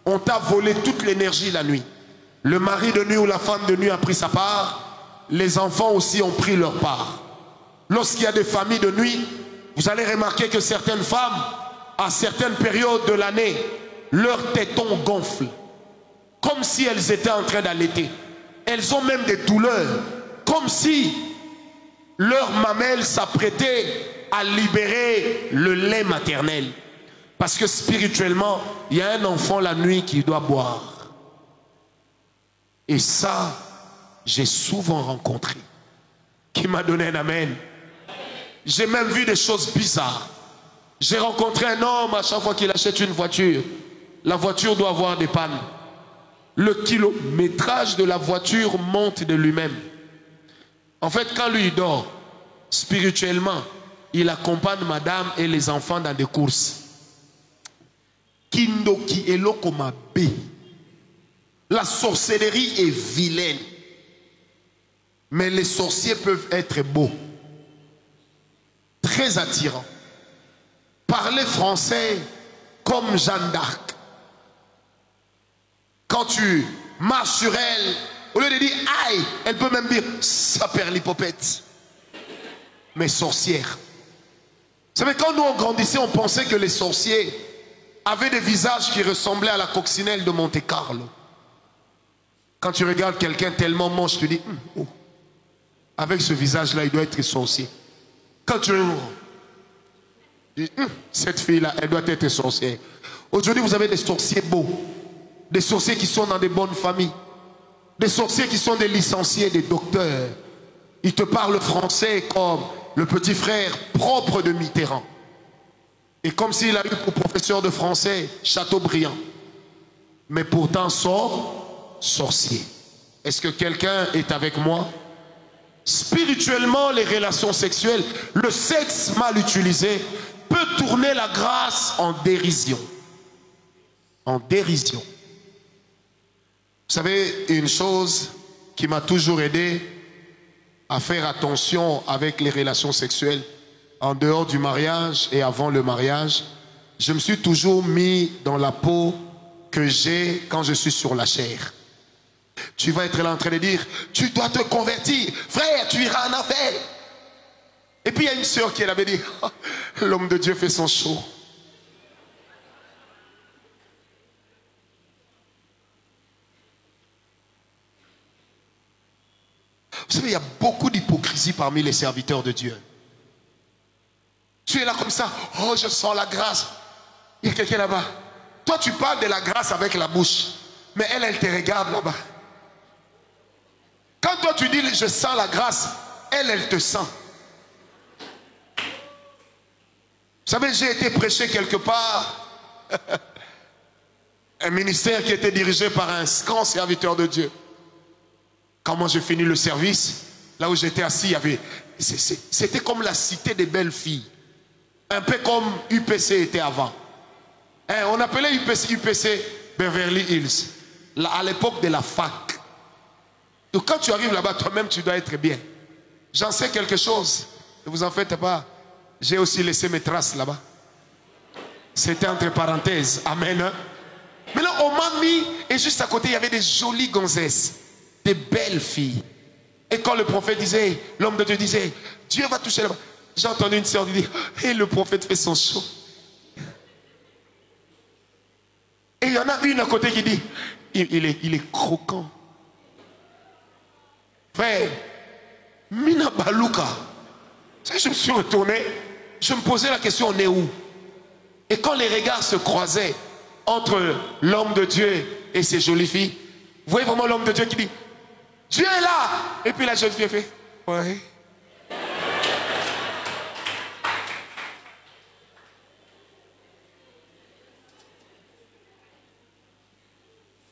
On t'a volé toute l'énergie la nuit. Le mari de nuit ou la femme de nuit a pris sa part. Les enfants aussi ont pris leur part. Lorsqu'il y a des familles de nuit, vous allez remarquer que certaines femmes, à certaines périodes de l'année, leurs tétons gonflent, comme si elles étaient en train d'allaiter. Elles ont même des douleurs, comme si leur mamelle s'apprêtait à libérer le lait maternel. Parce que spirituellement, il y a un enfant la nuit qui doit boire. Et ça, j'ai souvent rencontré. Qui m'a donné un amen. J'ai même vu des choses bizarres. J'ai rencontré un homme, à chaque fois qu'il achète une voiture, la voiture doit avoir des pannes. Le kilométrage de la voiture monte de lui-même. En fait, quand lui dort, spirituellement, il accompagne madame et les enfants dans des courses. Kindoki elokoma B. La sorcellerie est vilaine. Mais les sorciers peuvent être beaux. Très attirants. Parler français comme Jeanne d'Arc. Quand tu marches sur elle, au lieu de dire aïe, elle peut même dire ça perd l'hypopète. Mais sorcière. Vous savez, quand nous on grandissait, on pensait que les sorciers avaient des visages qui ressemblaient à la coccinelle de Monte Carlo. Quand tu regardes quelqu'un tellement moche, tu dis oh, avec ce visage-là, il doit être sorcier. Quand tu dis cette fille-là, elle doit être sorcière. Aujourd'hui, vous avez des sorciers beaux, des sorciers qui sont dans des bonnes familles, des sorciers qui sont des licenciés, des docteurs. Ils te parlent français comme le petit frère propre de Mitterrand. Et comme s'il a eu pour professeur de français Chateaubriand. Mais pourtant sorcier. Est-ce que quelqu'un est avec moi? Spirituellement, les relations sexuelles, le sexe mal utilisé peut tourner la grâce en dérision. En dérision. Vous savez, une chose qui m'a toujours aidé à faire attention avec les relations sexuelles en dehors du mariage et avant le mariage, je me suis toujours mis dans la peau que j'ai quand je suis sur la chair. Tu vas être là en train de dire, tu dois te convertir, frère, tu iras en enfer. Et puis il y a une sœur qui avait dit, oh, l'homme de Dieu fait son show. Vous savez, il y a beaucoup d'hypocrisie parmi les serviteurs de Dieu. Tu es là comme ça, oh je sens la grâce. Il y a quelqu'un là-bas. Toi tu parles de la grâce avec la bouche, mais elle te regarde là-bas. Quand toi tu dis je sens la grâce, elle te sent. Vous savez, j'ai été prêché quelque part, un ministère qui était dirigé par un grand serviteur de Dieu. Quand moi j'ai fini le service, là où j'étais assis, il y avait, c'était comme la cité des belles filles. Un peu comme UPC était avant. Hein, on appelait UPC Beverly Hills, là, à l'époque de la fac. Donc quand tu arrives là-bas, toi-même tu dois être bien. J'en sais quelque chose, ne vous en faites pas. J'ai aussi laissé mes traces là-bas. C'était entre parenthèses, amen. Mais là on m'a mis, et juste à côté il y avait des jolies gonzesses, des belles filles. Et quand le prophète disait, l'homme de Dieu disait, Dieu va toucher là-bas. J'ai entendu une sœur dire, et le prophète fait son show. Et il y en a une à côté qui dit, il est croquant. Frère, Mina Baluka. Je me suis retourné, je me posais la question, on est où? Et quand les regards se croisaient entre l'homme de Dieu et ces jolies filles, vous voyez vraiment l'homme de Dieu qui dit, Dieu est là. Et puis la jeune fille fait, ouais.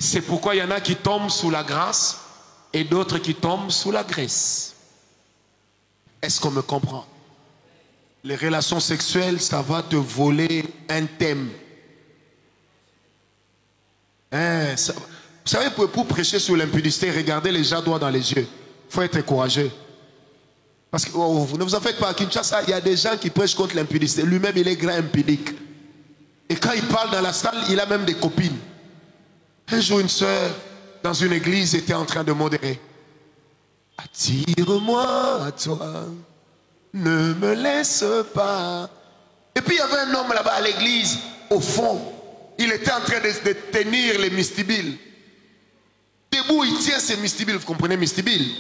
C'est pourquoi il y en a qui tombent sous la grâce et d'autres qui tombent sous la graisse. Est-ce qu'on me comprend? Les relations sexuelles, ça va te voler un thème. Hein, ça, vous savez, pour prêcher sur l'impudicité, regardez les gens droit dans les yeux. Il faut être courageux. Parce que ne vous en faites pas, à Kinshasa, il y a des gens qui prêchent contre l'impudicité. Lui-même, il est grand impudique. Et quand il parle dans la salle, il a même des copines. Un jour, une sœur dans une église était en train de modérer. Attire-moi à toi, ne me laisse pas. Et puis il y avait un homme là-bas à l'église, au fond. Il était en train de tenir les mystibiles. Debout, il tient ses mystibiles, vous comprenez mystibiles?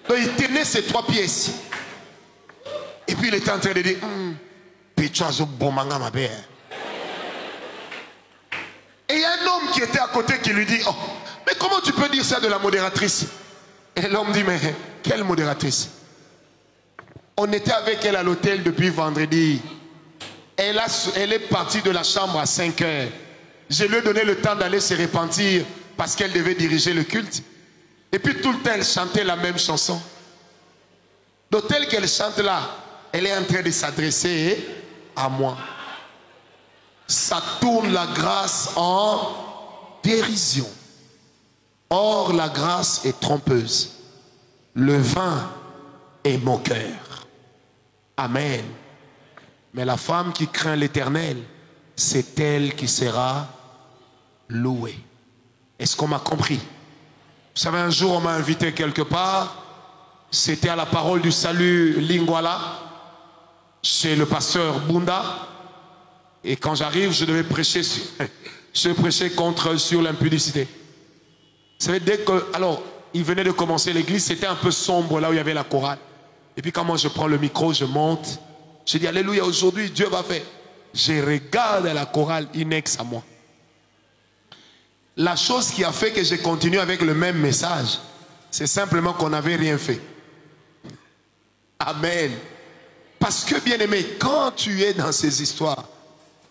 Donc il tenait ces 3 pièces. Et puis il était en train de dire, Péchoazo Bomanga ma belle. Et il y a un homme qui était à côté qui lui dit, oh, mais comment tu peux dire ça de la modératrice? Et l'homme dit, mais quelle modératrice? On était avec elle à l'hôtel depuis vendredi. Elle est partie de la chambre à 5 heures. Je lui ai donné le temps d'aller se repentir parce qu'elle devait diriger le culte. Et puis tout le temps, elle chantait la même chanson. Donc telle qu'elle chante là, elle est en train de s'adresser à moi. Ça tourne la grâce en dérision. Or, la grâce est trompeuse. Le vin est moqueur. Amen. Mais la femme qui craint l'Éternel, c'est elle qui sera louée. Est-ce qu'on m'a compris? Vous savez, un jour, on m'a invité quelque part. C'était à la parole du salut Lingwala, chez le pasteur Bunda. Et quand j'arrive, je devais prêcher sur l'impudicité. Vous savez, dès que... Alors, il venait de commencer l'église, c'était un peu sombre là où il y avait la chorale. Et puis quand moi je prends le micro, je monte. Je dis, alléluia, aujourd'hui Dieu va faire. Je regarde la chorale inex à moi. La chose qui a fait que j'ai continué avec le même message, c'est simplement qu'on n'avait rien fait. Amen. Parce que, bien aimé, quand tu es dans ces histoires,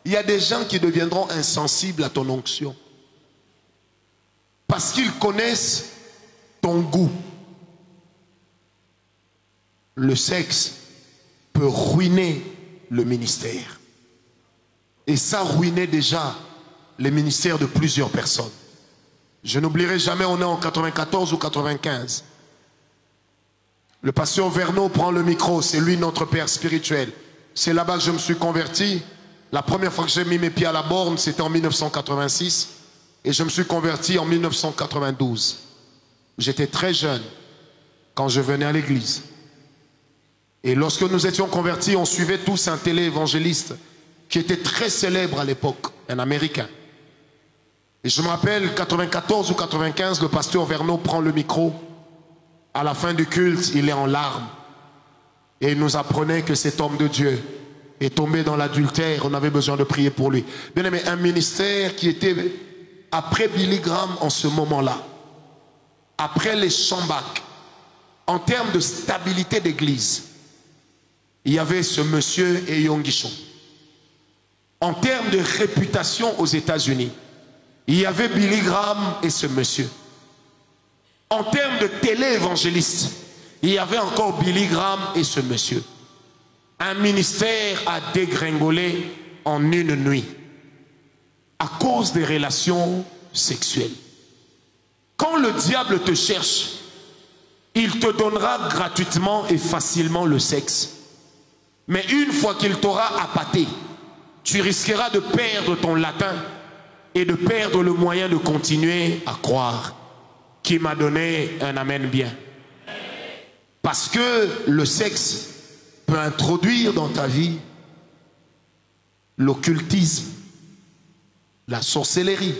il y a des gens qui deviendront insensibles à ton onction. Parce qu'ils connaissent ton goût. Le sexe peut ruiner le ministère. Et ça ruinait déjà les ministères de plusieurs personnes. Je n'oublierai jamais, on est en 94 ou 95. Le pasteur Verneau prend le micro, c'est lui notre père spirituel. C'est là-bas que je me suis converti. La première fois que j'ai mis mes pieds à la borne, c'était en 1986. Et je me suis converti en 1992. J'étais très jeune quand je venais à l'église. Et lorsque nous étions convertis, on suivait tous un télé-évangéliste qui était très célèbre à l'époque, un Américain. Et je me rappelle, 94 ou 95, le pasteur Verneau prend le micro À la fin du culte, il est en larmes. Et il nous apprenait que cet homme de Dieu est tombé dans l'adultère. On avait besoin de prier pour lui. Bien aimé, un ministère qui était après Billy Graham en ce moment-là. Après les Chambak. En termes de stabilité d'église. Il y avait ce monsieur et Yongichon. En termes de réputation aux États-Unis. Il y avait Billy Graham et ce monsieur. En termes de télé-évangéliste, il y avait encore Billy Graham et ce monsieur. Un ministère a dégringolé en une nuit à cause des relations sexuelles. Quand le diable te cherche, il te donnera gratuitement et facilement le sexe. Mais une fois qu'il t'aura appâté, tu risqueras de perdre ton latin et de perdre le moyen de continuer à croire. Qui m'a donné un amen bien. Parce que le sexe peut introduire dans ta vie l'occultisme, la sorcellerie,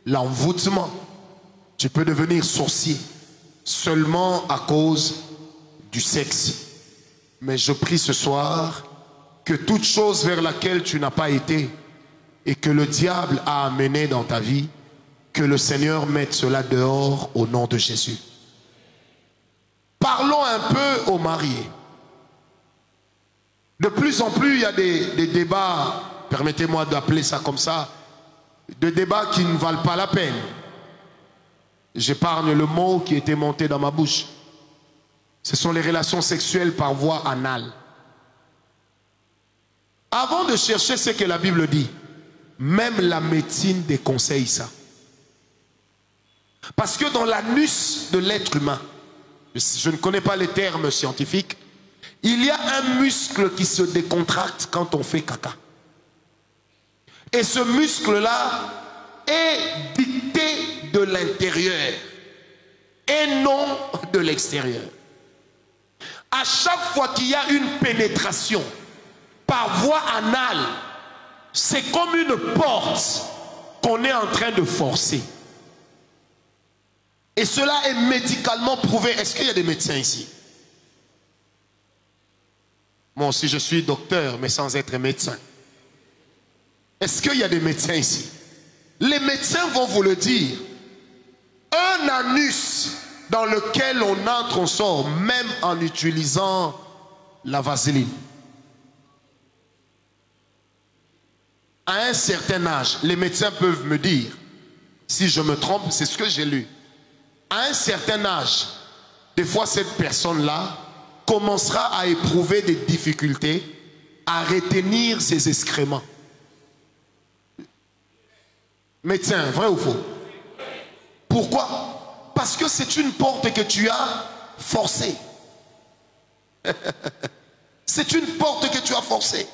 l'envoûtement. Tu peux devenir sorcier seulement à cause du sexe. Mais je prie ce soir que toute chose vers laquelle tu n'as pas été et que le diable a amené dans ta vie, que le Seigneur mette cela dehors au nom de Jésus. Parlons un peu aux mariés. De plus en plus, il y a des débats, permettez-moi d'appeler ça comme ça, des débats qui ne valent pas la peine. J'épargne le mot qui était monté dans ma bouche. Ce sont les relations sexuelles par voie anale. Avant de chercher ce que la Bible dit, même la médecine déconseille ça. Parce que dans l'anus de l'être humain, je ne connais pas les termes scientifiques, il y a un muscle qui se décontracte quand on fait caca. Et ce muscle-là est dicté de l'intérieur et non de l'extérieur. À chaque fois qu'il y a une pénétration par voie anale, c'est comme une porte qu'on est en train de forcer. Et cela est médicalement prouvé. Est-ce qu'il y a des médecins ici? Moi aussi je suis docteur, mais sans être médecin. Est-ce qu'il y a des médecins ici? Les médecins vont vous le dire. Un anus dans lequel on entre, on sort, même en utilisant la vaseline. À un certain âge, les médecins peuvent me dire, si je me trompe, c'est ce que j'ai lu. À un certain âge, des fois cette personne-là commencera à éprouver des difficultés à retenir ses excréments. Médecin, vrai ou faux? Pourquoi? Parce que c'est une porte que tu as forcée. C'est une porte que tu as forcée.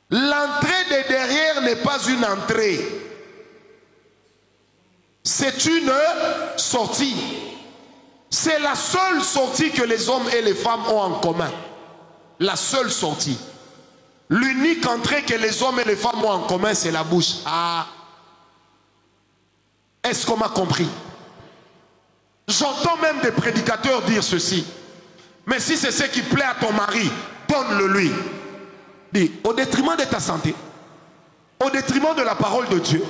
L'entrée de derrière n'est pas une entrée. C'est une sortie. C'est la seule sortie que les hommes et les femmes ont en commun. La seule sortie. L'unique entrée que les hommes et les femmes ont en commun, c'est la bouche. Ah. Est-ce qu'on m'a compris? J'entends même des prédicateurs dire ceci. Mais si c'est ce qui plaît à ton mari, donne-le lui. Dis, au détriment de ta santé, au détriment de la parole de Dieu.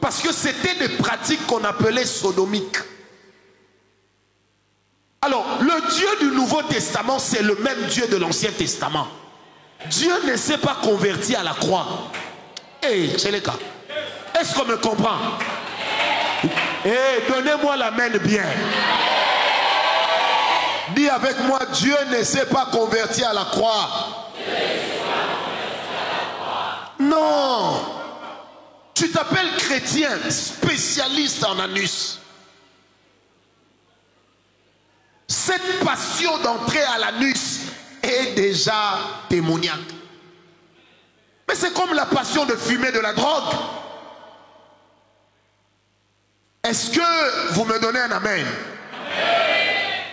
Parce que c'était des pratiques qu'on appelait sodomiques. Alors, le Dieu du Nouveau Testament, c'est le même Dieu de l'Ancien Testament. Dieu ne s'est pas converti à la croix. Hey, Tcheleka, est-ce qu'on me comprend? Hey, donnez-moi la main bien. Dis avec moi, Dieu ne s'est pas converti à la croix. Non. Tu t'appelles chrétien, spécialiste en anus. Cette passion d'entrer à l'anus est déjà démoniaque. Mais c'est comme la passion de fumer de la drogue. Est-ce que vous me donnez un amen?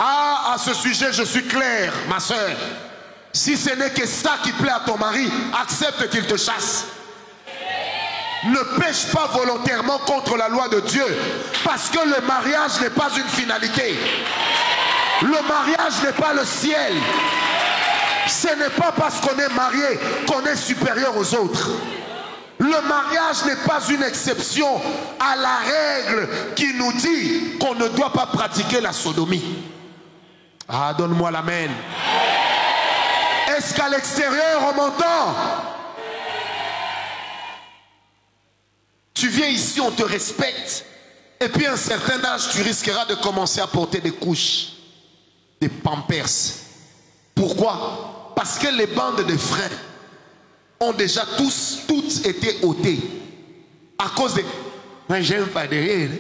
Ah, à ce sujet, je suis clair, ma soeur. Si ce n'est que ça qui plaît à ton mari, accepte qu'il te chasse. Ne pêche pas volontairement contre la loi de Dieu. Parce que le mariage n'est pas une finalité. Le mariage n'est pas le ciel. Ce n'est pas parce qu'on est marié qu'on est supérieur aux autres. Le mariage n'est pas une exception à la règle qui nous dit qu'on ne doit pas pratiquer la sodomie. Ah, donne-moi l'amen. Est-ce qu'à l'extérieur on m'entend? Tu viens ici, on te respecte. Et puis à un certain âge, tu risqueras de commencer à porter des couches, des pampers. Pourquoi? Parce que les bandes de frères ont déjà toutes été ôtées. À cause de... Moi, j'aime pas de rire.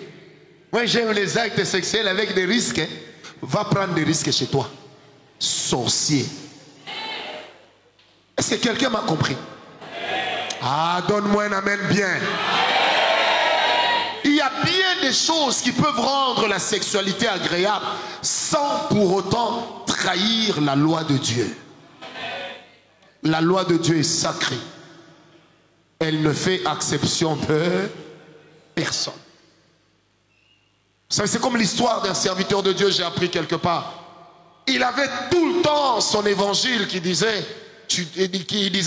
Moi, j'aime les actes sexuels avec des risques. Va prendre des risques chez toi. Sorcier. Est-ce que quelqu'un m'a compris? Ah, donne-moi un amen bien. Il y a bien des choses qui peuvent rendre la sexualité agréable sans pour autant trahir la loi de Dieu. La loi de Dieu est sacrée. Elle ne fait exception de personne. C'est comme l'histoire d'un serviteur de Dieu, j'ai appris quelque part. Il avait tout le temps son évangile qui disait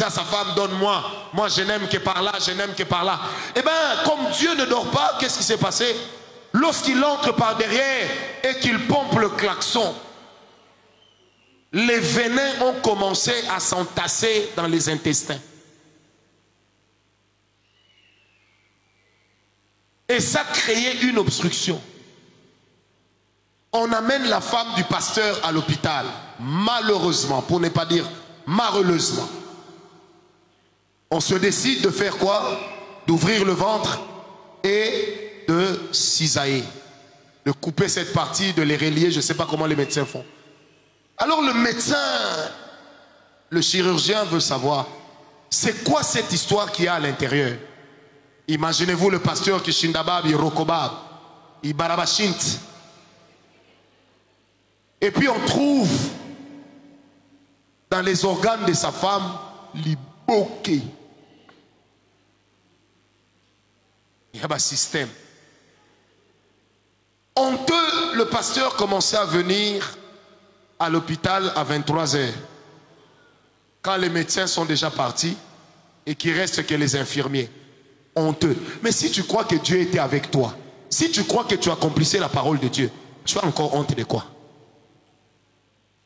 à sa femme, donne-moi, moi je n'aime que par là, je n'aime que par là. Eh bien, comme Dieu ne dort pas, qu'est-ce qui s'est passé? Lorsqu'il entre par derrière et qu'il pompe le klaxon, les venins ont commencé à s'entasser dans les intestins. Et ça créait une obstruction. On amène la femme du pasteur à l'hôpital, malheureusement, pour ne pas dire malheureusement. On se décide de faire quoi? D'ouvrir le ventre et de cisailler, de couper cette partie, de les relier. Je ne sais pas comment les médecins font. Alors le médecin, le chirurgien veut savoir, c'est quoi cette histoire qu'il y a à l'intérieur? Imaginez-vous le pasteur qui shindabab, irokobab, ibarabashint. Et puis on trouve dans les organes de sa femme l'iboké. Il y a un système. Honteux, le pasteur commençait à venir à l'hôpital à 23 h. Quand les médecins sont déjà partis et qu'il reste que les infirmiers. Honteux. Mais si tu crois que Dieu était avec toi, si tu crois que tu accomplissais la parole de Dieu, tu as encore honte de quoi?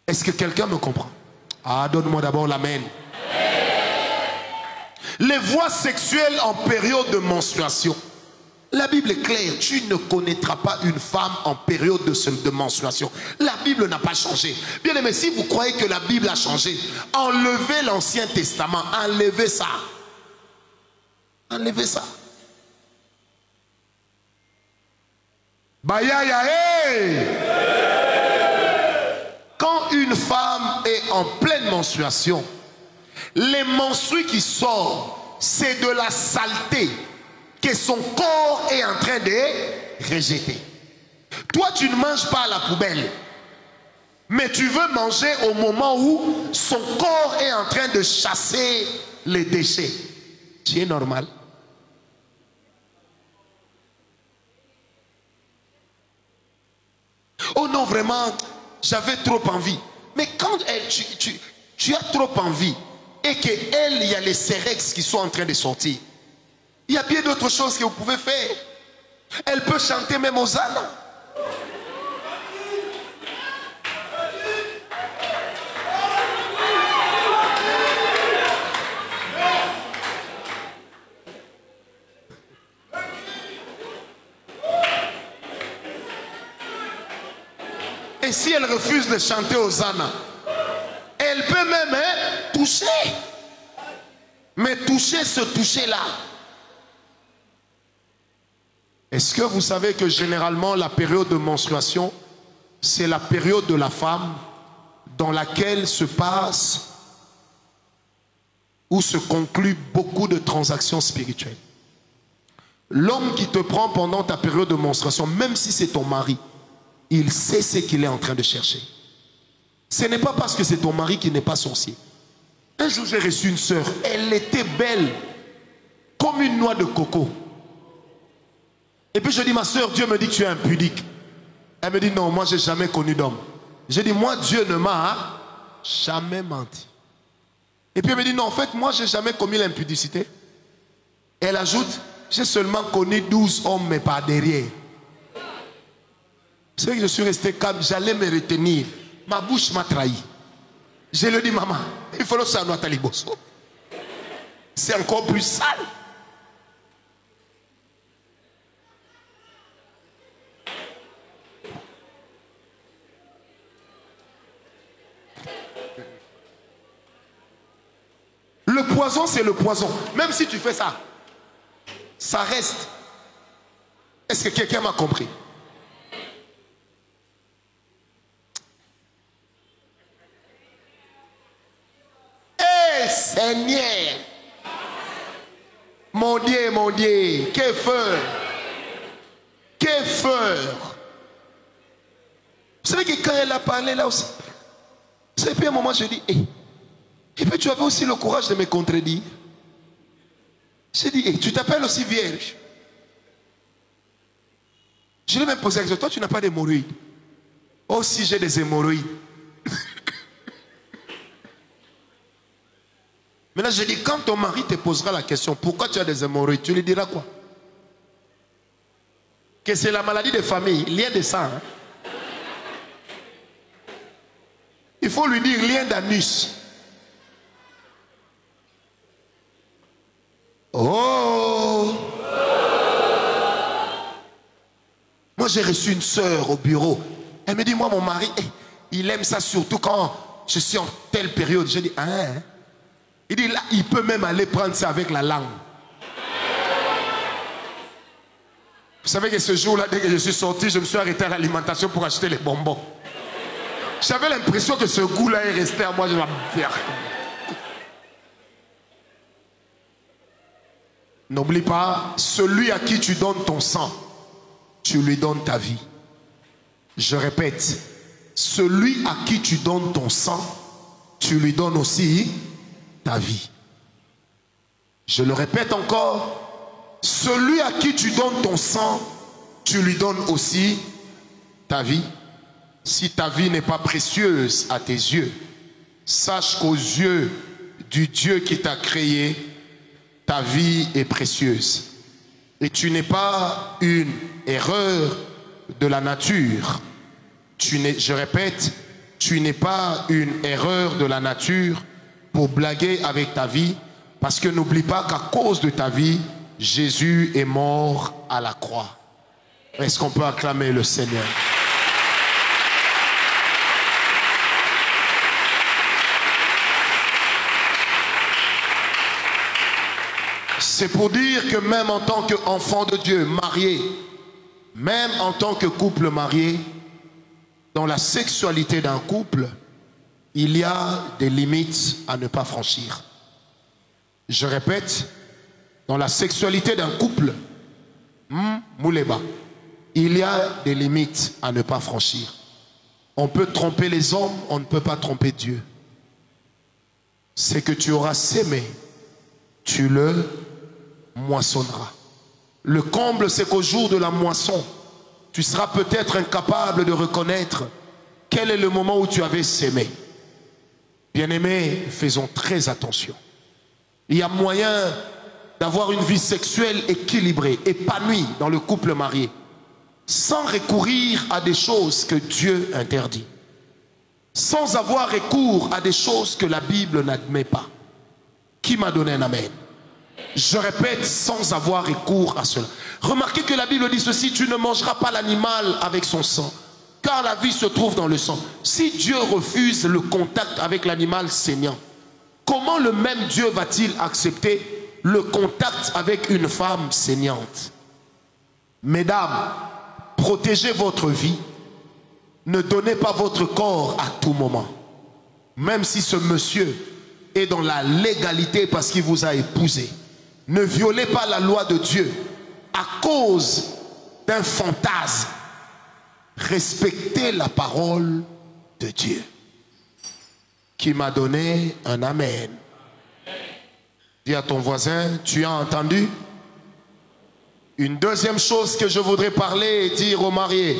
Est-ce que quelqu'un me comprend? Ah, donne-moi d'abord l'amen. Les voies sexuelles en période de menstruation. La Bible est claire, tu ne connaîtras pas une femme en période de menstruation. La Bible n'a pas changé. Bien aimé, si vous croyez que la Bible a changé, enlevez l'Ancien Testament, enlevez ça. Enlevez ça. Quand une femme est en pleine menstruation, les menstrues qui sortent, c'est de la saleté que son corps est en train de rejeter. Toi, tu ne manges pas à la poubelle, mais tu veux manger au moment où son corps est en train de chasser les déchets. Tu es normal. Oh non, vraiment, j'avais trop envie. Mais quand tu as trop envie et qu'elle, il y a les sérex qui sont en train de sortir, il y a bien d'autres choses que vous pouvez faire. Elle peut chanter même aux ânes. Et si elle refuse de chanter aux ânes, elle peut même toucher. Mais toucher ce toucher-là. Est-ce que vous savez que généralement la période de menstruation, c'est la période de la femme dans laquelle se passe ou se concluent beaucoup de transactions spirituelles. L'homme qui te prend pendant ta période de menstruation, même si c'est ton mari, il sait ce qu'il est en train de chercher. Ce n'est pas parce que c'est ton mari qui n'est pas sorcier. Un jour j'ai reçu une sœur, elle était belle comme une noix de coco. Et puis je dis, ma soeur, Dieu me dit que tu es impudique. Elle me dit, non, moi j'ai jamais connu d'homme. J'ai dit, moi, Dieu ne m'a jamais menti. Et puis elle me dit, non, en fait, moi, je n'ai jamais commis l'impudicité. Elle ajoute, j'ai seulement connu 12 hommes, mais pas derrière. C'est vrai que je suis resté calme, j'allais me retenir. Ma bouche m'a trahi. Je lui ai dit, maman, il faut le savoir, Taliboso. C'est encore plus sale. Le poison, c'est le poison. Même si tu fais ça, ça reste. Est-ce que quelqu'un m'a compris? Eh Seigneur! Mon Dieu, quel feu! Quel feu! Vous savez que quand elle a parlé là aussi, c'est puis à un moment je dis, hey. Et puis tu avais aussi le courage de me contredire. J'ai dit, hey, tu t'appelles aussi vierge. Je lui ai même posé la question, toi tu n'as pas d'hémorroïdes. Oh si j'ai des hémorroïdes. Maintenant je dis, quand ton mari te posera la question, pourquoi tu as des hémorroïdes, tu lui diras quoi? Que c'est la maladie de famille, lien de sang. Hein? Il faut lui dire lien d'anus. Oh! Moi j'ai reçu une soeur au bureau. Elle me dit, moi mon mari, il aime ça surtout quand je suis en telle période. Je dis, hein? Il dit, là, il peut même aller prendre ça avec la langue. Vous savez que ce jour-là, dès que je suis sorti, je me suis arrêté à l'alimentation pour acheter les bonbons. J'avais l'impression que ce goût-là est resté à moi. Je m'appelle. N'oublie pas, celui à qui tu donnes ton sang, tu lui donnes ta vie. Je répète, celui à qui tu donnes ton sang, tu lui donnes aussi ta vie. Je le répète encore, celui à qui tu donnes ton sang, tu lui donnes aussi ta vie. Si ta vie n'est pas précieuse à tes yeux, sache qu'aux yeux du Dieu qui t'a créé, ta vie est précieuse. Et tu n'es pas une erreur de la nature. Je répète, tu n'es pas une erreur de la nature pour blaguer avec ta vie. Parce que n'oublie pas qu'à cause de ta vie, Jésus est mort à la croix. Est-ce qu'on peut acclamer le Seigneur? C'est pour dire que même en tant qu'enfant de Dieu, marié, même en tant que couple marié, dans la sexualité d'un couple, il y a des limites à ne pas franchir. Je répète, dans la sexualité d'un couple, mouleba, il y a des limites à ne pas franchir. On peut tromper les hommes, on ne peut pas tromper Dieu. C'est que tu auras sémé, tu le moissonneras. Le comble, c'est qu'au jour de la moisson, tu seras peut-être incapable de reconnaître quel est le moment où tu avais sémé. Bien-aimés, faisons très attention. Il y a moyen d'avoir une vie sexuelle équilibrée, épanouie dans le couple marié, sans recourir à des choses que Dieu interdit, sans avoir recours à des choses que la Bible n'admet pas. Qui m'a donné un amen? Je répète, sans avoir recours à cela. Remarquez que la Bible dit ceci, tu ne mangeras pas l'animal avec son sang, car la vie se trouve dans le sang. Si Dieu refuse le contact avec l'animal saignant, comment le même Dieu va-t-il accepter le contact avec une femme saignante? Mesdames, protégez votre vie. Ne donnez pas votre corps à tout moment. Même si ce monsieur est dans la légalité parce qu'il vous a épousé. Ne violez pas la loi de Dieu à cause d'un fantasme. Respectez la parole de Dieu. Qui m'a donné un amen. Dis à ton voisin, tu as entendu? Une deuxième chose que je voudrais parler et dire aux mariés.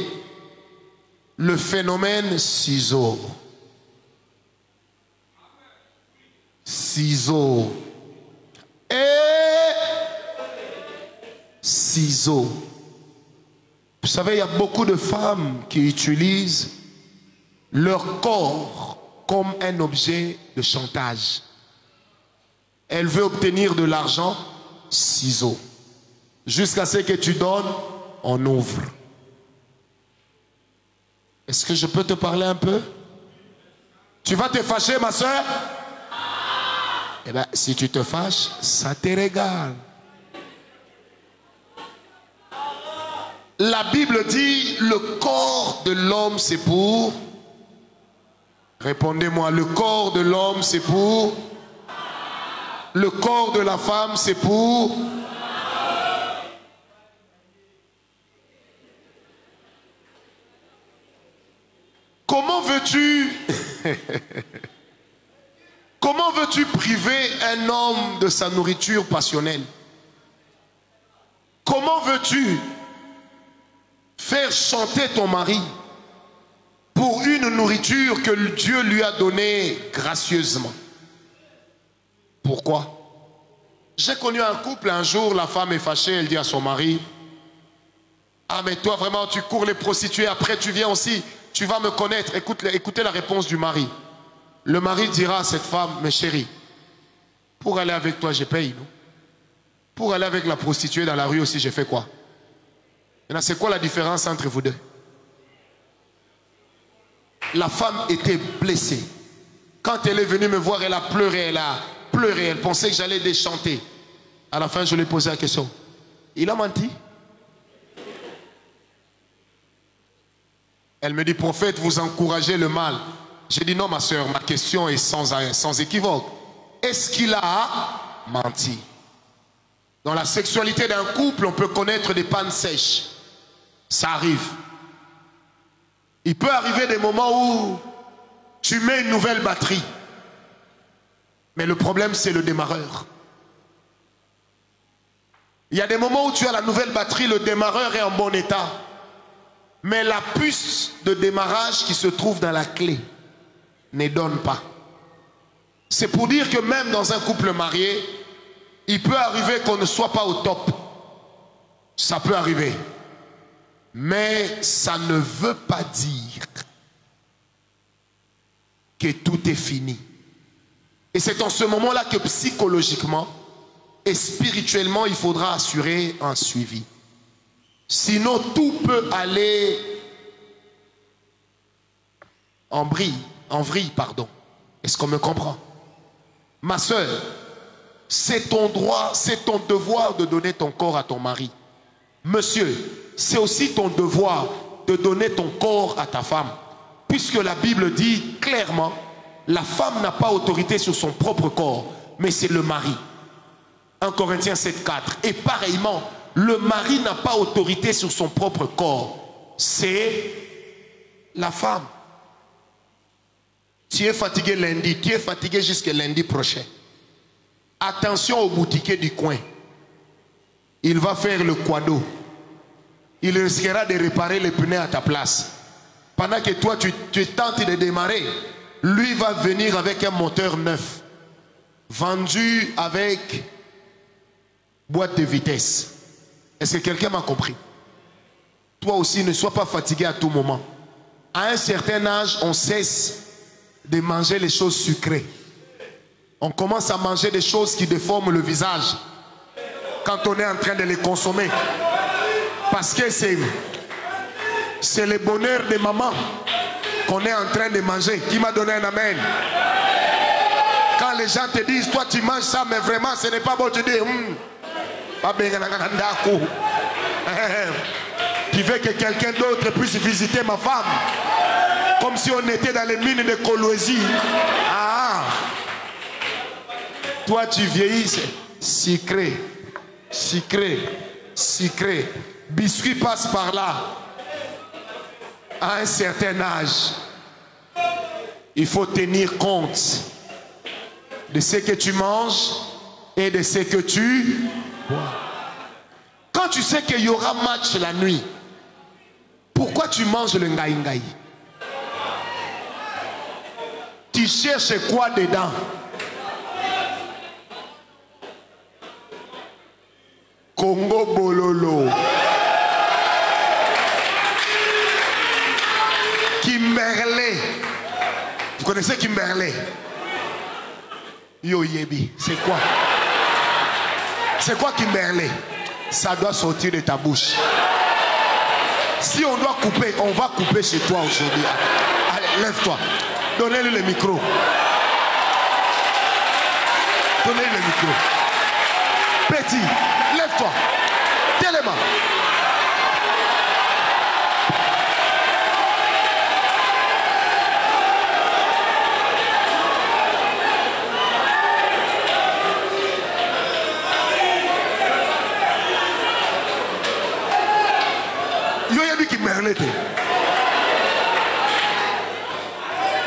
le phénomène ciseau. Ciseau. Et ciseaux. Vous savez, il y a beaucoup de femmes qui utilisent leur corps comme un objet de chantage. Elle veut obtenir de l'argent, ciseaux. Jusqu'à ce que tu donnes, on ouvre. Est-ce que je peux te parler un peu? Tu vas te fâcher, ma soeur? Eh bien, si tu te fâches, ça te regarde. La Bible dit, le corps de l'homme, c'est pour... Répondez-moi, le corps de l'homme, c'est pour... Le corps de la femme, c'est pour... Comment veux-tu... Comment veux-tu priver un homme de sa nourriture passionnelle? Comment veux-tu faire chanter ton mari pour une nourriture que Dieu lui a donnée gracieusement? Pourquoi? J'ai connu un couple, un jour la femme est fâchée, elle dit à son mari: ah mais toi vraiment tu cours les prostituées, après tu viens aussi, tu vas me connaître. Écoutez la réponse du mari. Le mari dira à cette femme: mais chérie, pour aller avec toi je paye, non? Pour aller avec la prostituée dans la rue aussi je fais quoi? Maintenant c'est quoi la différence entre vous deux? La femme était blessée. Quand elle est venue me voir, elle a pleuré, elle pensait que j'allais déchanter. À la fin je lui ai posé la question: il a menti? Elle me dit: prophète, vous encouragez le mal. J'ai dit: non ma soeur, ma question est sans équivoque. Est-ce qu'il a menti? Dans la sexualité d'un couple, on peut connaître des pannes sèches. Ça arrive. Il peut arriver des moments où tu mets une nouvelle batterie. Mais le problème, c'est le démarreur. Il y a des moments où tu as la nouvelle batterie, le démarreur est en bon état. Mais la puce de démarrage qui se trouve dans la clé ne donne pas. C'est pour dire que même dans un couple marié, il peut arriver qu'on ne soit pas au top. Ça peut arriver. Mais ça ne veut pas dire que tout est fini. Et c'est en ce moment-là que psychologiquement et spirituellement, il faudra assurer un suivi. Sinon, tout peut aller en vrille, pardon. Est-ce qu'on me comprend? Ma soeur, c'est ton droit, c'est ton devoir de donner ton corps à ton mari. Monsieur, c'est aussi ton devoir de donner ton corps à ta femme. Puisque la Bible dit clairement, la femme n'a pas autorité sur son propre corps, mais c'est le mari. 1 Corinthiens 7,4. Et pareillement, le mari n'a pas autorité sur son propre corps. C'est la femme. Tu es fatigué lundi, tu es fatigué jusqu'à lundi prochain. Attention au boutiquier du coin. Il va faire le quado. Il risquera de réparer les pneus à ta place. Pendant que toi, tu tentes de démarrer, lui va venir avec un moteur neuf, vendu avec boîte de vitesse. Est-ce que quelqu'un m'a compris? Toi aussi, ne sois pas fatigué à tout moment. À un certain âge, on cesse de manger les choses sucrées. On commence à manger des choses qui déforment le visage quand on est en train de les consommer. Parce que c'est le bonheur de maman qu'on est en train de manger. Qui m'a donné un amen? Quand les gens te disent: toi tu manges ça, mais vraiment ce n'est pas bon, tu dis: tu veux que quelqu'un d'autre puisse visiter ma femme, comme si on était dans les mines de Kolwezi. Ah, toi tu vieillis, sucré, sucré, sucré. Biscuit passe par là. À un certain âge, il faut tenir compte de ce que tu manges et de ce que tu bois. Quand tu sais qu'il y aura match la nuit, pourquoi tu manges le ngaï ngaï? Tu cherches quoi dedans? Congo Bololo. Kimberley. Vous connaissez Kimberley? Yo Yebi. C'est quoi? C'est quoi Kimberley? Ça doit sortir de ta bouche. Si on doit couper, on va couper chez toi aujourd'hui. Allez, lève-toi. Donnez-lui le micro. Donnez-lui le micro. Petit, lève-toi. Téléma.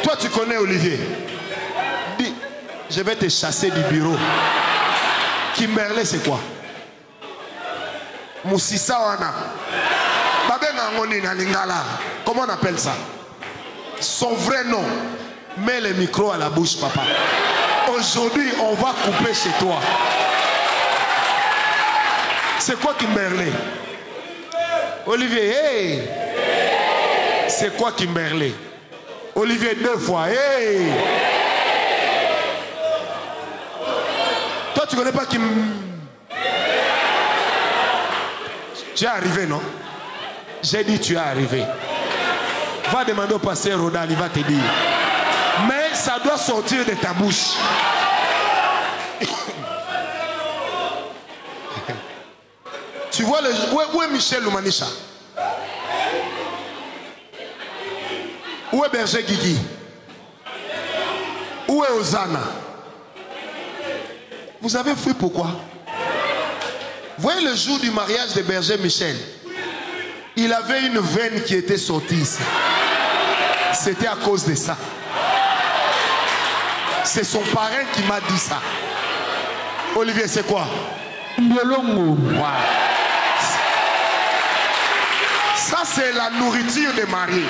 Toi tu connais Olivier. Dis, je vais te chasser du bureau. Kimberley c'est quoi? Moussissa wana. Comment on appelle ça? Son vrai nom. Mets le micro à la bouche, papa. Aujourd'hui on va couper chez toi. C'est quoi Kimberley? Olivier, hey! C'est quoi Kimberley? Olivier 2 fois, hey! Toi, tu connais pas Kim... Tu es arrivé, non? J'ai dit tu es arrivé. Va demander au pasteur Rodal, il va te dire. Mais ça doit sortir de ta bouche. Tu vois, où est Michel Loumanisha? Où est Berger Guigui? Où est Ozana? Vous avez fui pourquoi? Vous voyez le jour du mariage de Berger Michel, il avait une veine qui était sortie ici. C'était à cause de ça. C'est son parrain qui m'a dit ça. Olivier, c'est quoi? Wow. Ça, c'est la nourriture des mariés.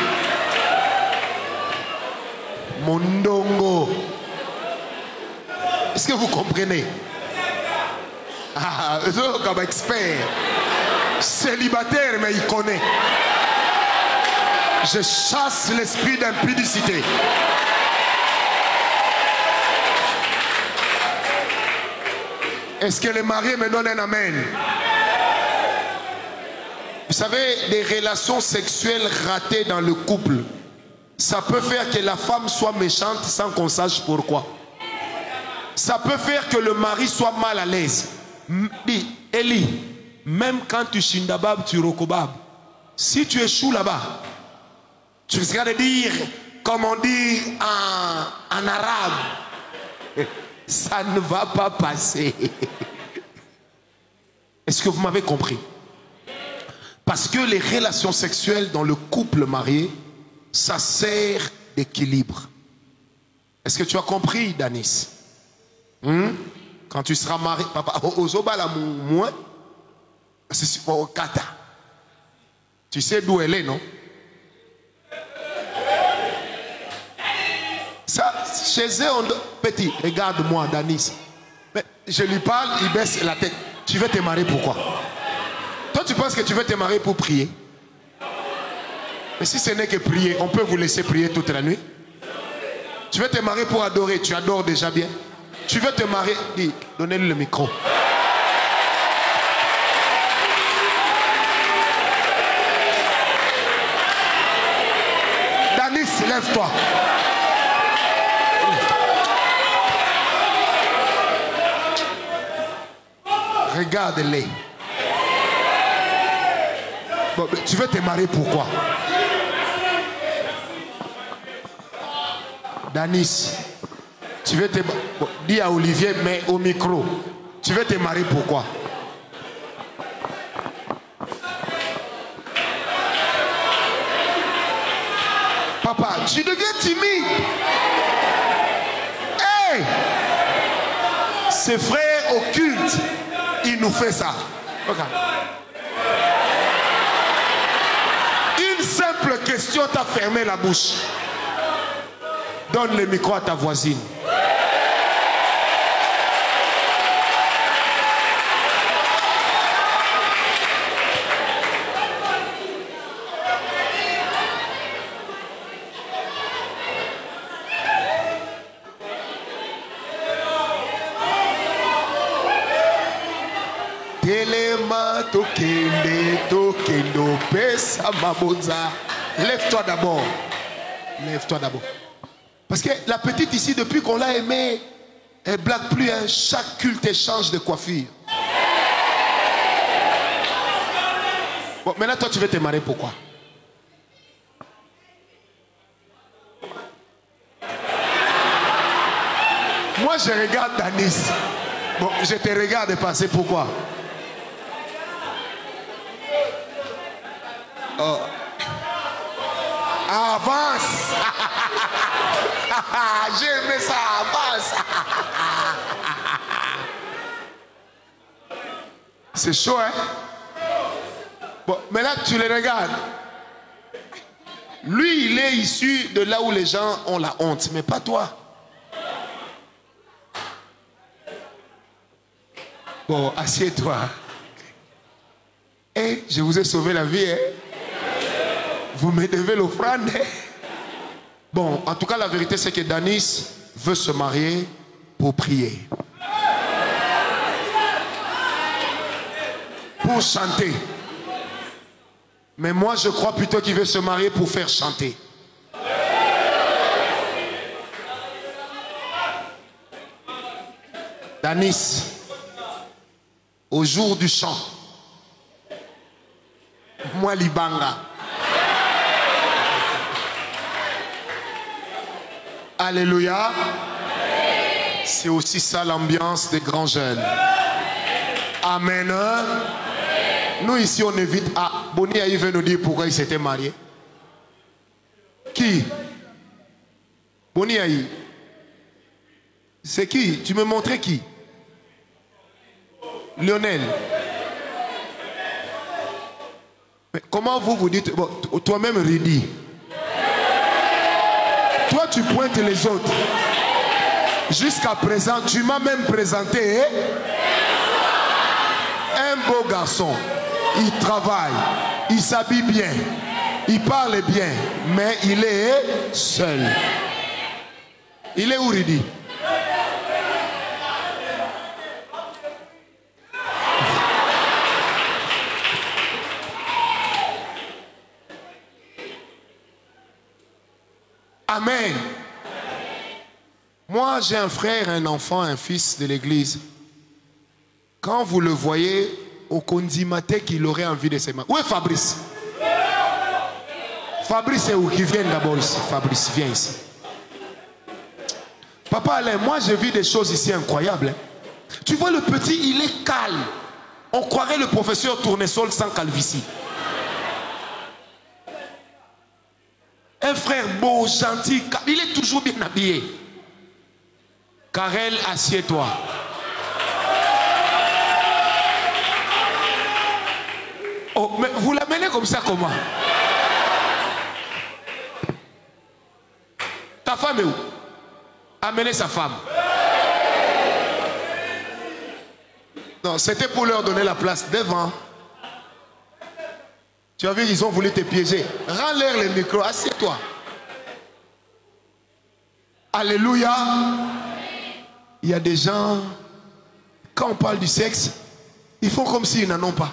Mondongo. Est-ce que vous comprenez? Ah, comme expert. Célibataire, mais il connaît. Je chasse l'esprit d'impudicité. Est-ce que les mariés me donnent un amen? Vous savez, des relations sexuelles ratées dans le couple, ça peut faire que la femme soit méchante sans qu'on sache pourquoi. Ça peut faire que le mari soit mal à l'aise. Dis, Eli, même quand tu shindabab, tu rokobab. Si tu échoues là-bas, tu risqueras de dire, comme on dit en arabe, ça ne va pas passer. Est-ce que vous m'avez compris? Parce que les relations sexuelles dans le couple marié, ça sert d'équilibre. Est-ce que tu as compris, Danis? Quand tu seras marié, papa, c'est au Kata. Tu sais d'où elle est, non? Ça, chez eux, petit, regarde-moi, Danis. Mais je lui parle, il baisse la tête. Tu veux te marier pourquoi? Toi, tu penses que tu veux te marier pour prier? Mais si ce n'est que prier, on peut vous laisser prier toute la nuit. Tu veux te marier pour adorer, tu adores déjà bien. Tu veux te marier, dis, donnez-lui le micro. Danis, lève-toi. Regarde-les. Bon, tu veux te marier pourquoi? Danis, tu veux te... Bon, dis à Olivier, mais au micro. Tu veux te marier pourquoi? Papa, tu deviens timide. Hey! Ses frères occultes, il nous fait ça. Regarde. Une simple question t'a fermé la bouche. Donne le micro à ta voisine. Telema tokende tokendo pesa mabonza. Lève-toi d'abord. Lève-toi d'abord. Parce que la petite ici, depuis qu'on l'a aimée, elle blague plus. Hein. Chaque culte échange de coiffure. Bon, maintenant toi tu veux te marier pourquoi? Moi je regarde Danis. Bon, je te regarde passer pourquoi? Oh. Avance. J'ai aimé ça, avance. C'est chaud, hein? Bon, mais là, tu les regardes. Lui, il est issu de là où les gens ont la honte, mais pas toi. Bon, assieds-toi. Et je vous ai sauvé la vie, hein? Vous me devez l'offrande. Bon, en tout cas, la vérité, c'est que Danis veut se marier pour prier. Pour chanter. Mais moi, je crois plutôt qu'il veut se marier pour faire chanter. Danis, au jour du chant, moi, Libanga. Alléluia. C'est aussi ça l'ambiance des grands jeunes. Amen. Nous ici on évite. Ah, Boni Aïe veut nous dire pourquoi il s'était marié. Qui? Boni Aïe. C'est qui? Tu me montrais qui? Lionel. Mais comment vous dites? Bon, toi-même Ridi. Toi tu pointes les autres. Jusqu'à présent, tu m'as même présenté un beau garçon. Il travaille, il s'habille bien, il parle bien, mais il est seul. Il est où, Ridi? Amen. Moi, j'ai un frère, un enfant, un fils de l'église. Quand vous le voyez, au condimate qu'il aurait envie de se marier. Où est Fabrice? Fabrice est où? Qui vient d'abord ici. Fabrice, viens ici. Papa Alain, moi j'ai vu des choses ici incroyables. Hein. Tu vois le petit, il est calme. On croirait le professeur Tournesol sans calvitie. Un frère beau, gentil, il est toujours bien habillé. Karel, assieds-toi. Oh, mais vous l'amenez comme ça comment? Ta femme est où? Amenez sa femme. Non, c'était pour leur donner la place devant. Tu as vu, ils ont voulu te piéger. Rends-leur le micro, assieds-toi. Alléluia. Il y a des gens, quand on parle du sexe, ils font comme s'ils n'en ont pas.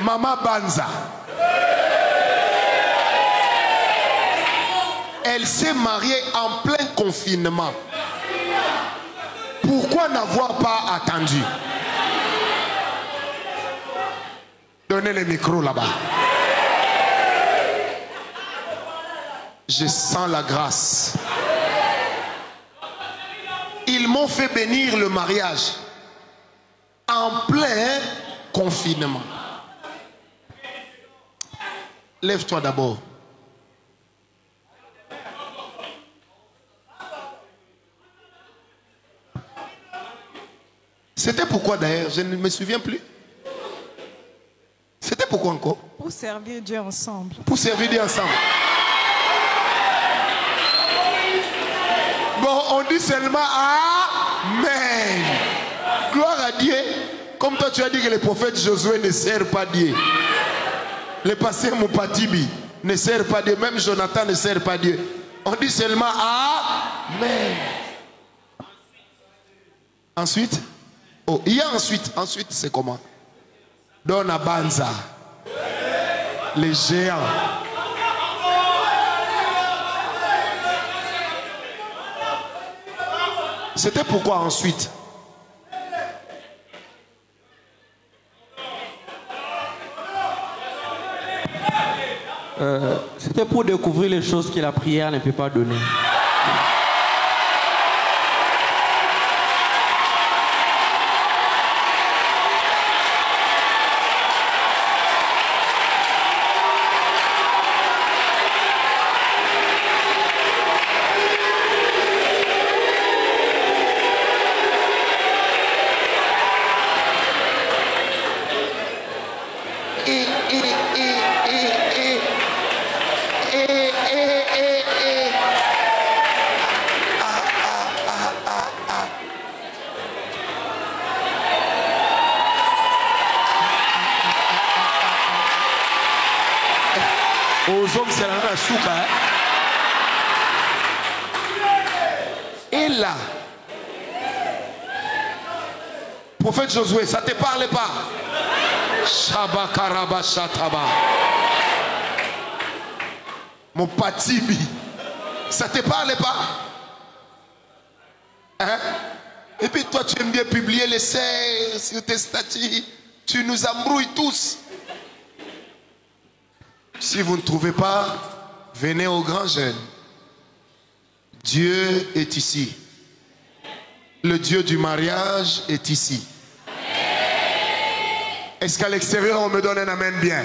Maman Banza. Elle s'est mariée en plein confinement. Pourquoi n'avoir pas attendu? Donnez le micro là-bas. Je sens la grâce. Ils m'ont fait bénir le mariage en plein confinement. Lève-toi d'abord. C'était pourquoi d'ailleurs? Je ne me souviens plus. C'était pourquoi encore? Pour servir Dieu ensemble. Pour servir Dieu ensemble. Bon, on dit seulement Amen. Gloire à Dieu. Comme toi tu as dit que le prophète Josué ne sert pas Dieu. Le pasteur Moupatibi ne sert pas Dieu. Même Jonathan ne sert pas Dieu. On dit seulement Amen. Ensuite, oh, il y a ensuite. Ensuite, c'est comment? Dona Banza. Les géants. C'était pourquoi ensuite? C'était pour découvrir les choses que la prière ne peut pas donner. Aux hommes, c'est la même souka. Et là, prophète Josué, ça ne te parle pas? Shabakaraba Shataba. Mon patibi, ça ne te parle pas? Hein? Et puis toi, tu aimes bien publier les serres sur tes statuts. Tu nous embrouilles tous. Si vous ne trouvez pas, venez au grand jeûne. Dieu est ici. Le Dieu du mariage est ici. Est-ce qu'à l'extérieur, on me donne un amen bien?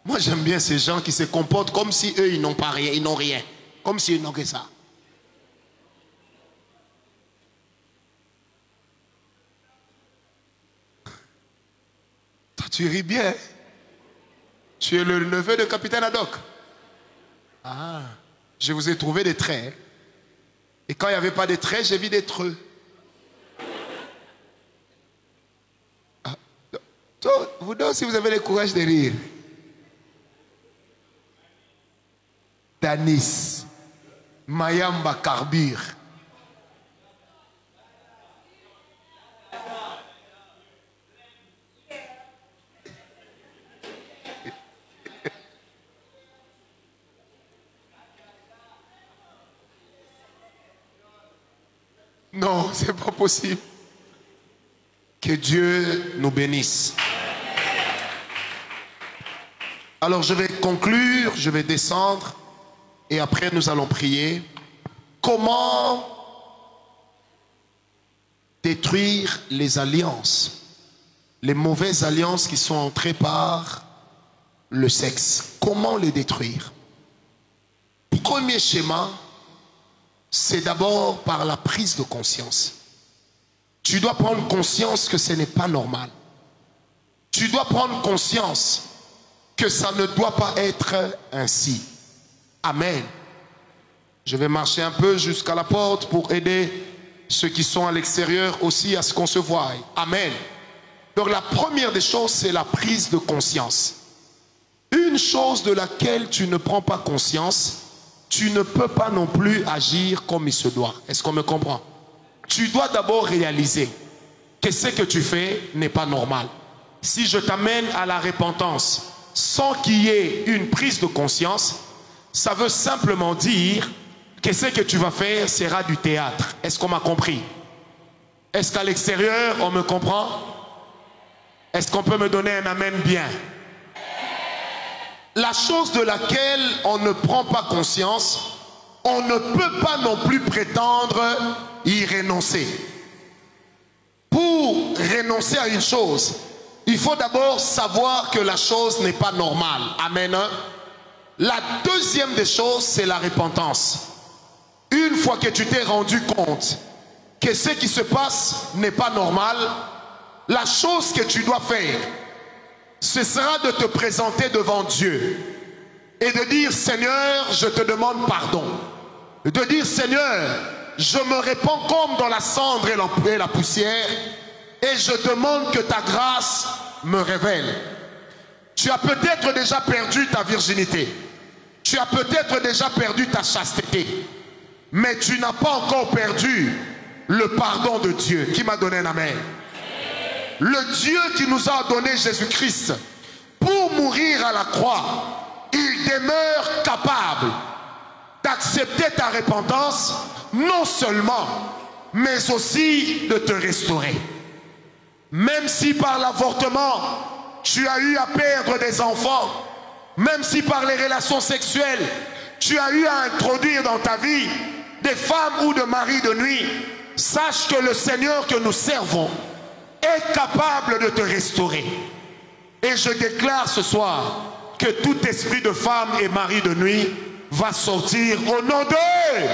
Moi, j'aime bien ces gens qui se comportent comme si eux, ils n'ont pas rien, ils n'ont rien. Comme s'ils n'ont que ça. Tu ris bien. Tu es le neveu de capitaine Haddock. Ah, je vous ai trouvé des traits. Et quand il n'y avait pas de traits, j'ai vu des treux. Ah, vous deux aussi, vous avez le courage de rire. Danis, Mayamba Carbure. Non, c'est pas possible. Que Dieu nous bénisse. Alors je vais conclure, je vais descendre et après nous allons prier. Comment détruire les alliances, les mauvaises alliances qui sont entrées par le sexe? Comment les détruire? Premier schéma, c'est d'abord par la prise de conscience. Tu dois prendre conscience que ce n'est pas normal. Tu dois prendre conscience que ça ne doit pas être ainsi. Amen. Je vais marcher un peu jusqu'à la porte pour aider ceux qui sont à l'extérieur aussi à se concevoir. Amen. Donc la première des choses, c'est la prise de conscience. Une chose de laquelle tu ne prends pas conscience, tu ne peux pas non plus agir comme il se doit. Est-ce qu'on me comprend? Tu dois d'abord réaliser que ce que tu fais n'est pas normal. Si je t'amène à la repentance sans qu'il y ait une prise de conscience, ça veut simplement dire que ce que tu vas faire sera du théâtre. Est-ce qu'on m'a compris? Est-ce qu'à l'extérieur, on me comprend? Est-ce qu'on peut me donner un amen bien? La chose de laquelle on ne prend pas conscience, on ne peut pas non plus prétendre y renoncer. Pour renoncer à une chose, il faut d'abord savoir que la chose n'est pas normale. Amen. La deuxième des choses, c'est la repentance. Une fois que tu t'es rendu compte que ce qui se passe n'est pas normal, la chose que tu dois faire, ce sera de te présenter devant Dieu et de dire, Seigneur, je te demande pardon. De dire, Seigneur, je me répands comme dans la cendre et la poussière et je demande que ta grâce me révèle. Tu as peut-être déjà perdu ta virginité. Tu as peut-être déjà perdu ta chasteté. Mais tu n'as pas encore perdu le pardon de Dieu qui m'a donné un amen. Le Dieu qui nous a donné Jésus-Christ pour mourir à la croix, il demeure capable d'accepter ta repentance, non seulement, mais aussi de te restaurer. Même si par l'avortement, tu as eu à perdre des enfants, même si par les relations sexuelles, tu as eu à introduire dans ta vie des femmes ou des maris de nuit, sache que le Seigneur que nous servons est capable de te restaurer. Et je déclare ce soir que tout esprit de femme et mari de nuit va sortir au nom d'eux.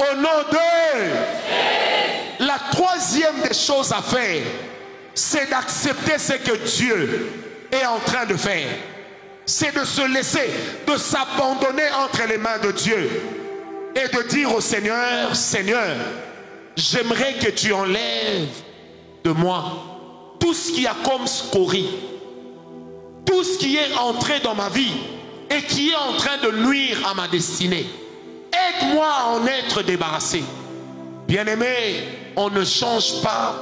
Au nom d'eux. La troisième des choses à faire, c'est d'accepter ce que Dieu est en train de faire. C'est de se laisser, de s'abandonner entre les mains de Dieu et de dire au Seigneur, Seigneur, j'aimerais que tu enlèves de moi tout ce qui a comme scorie, tout ce qui est entré dans ma vie et qui est en train de nuire à ma destinée. Aide-moi à en être débarrassé. Bien-aimé, on ne change pas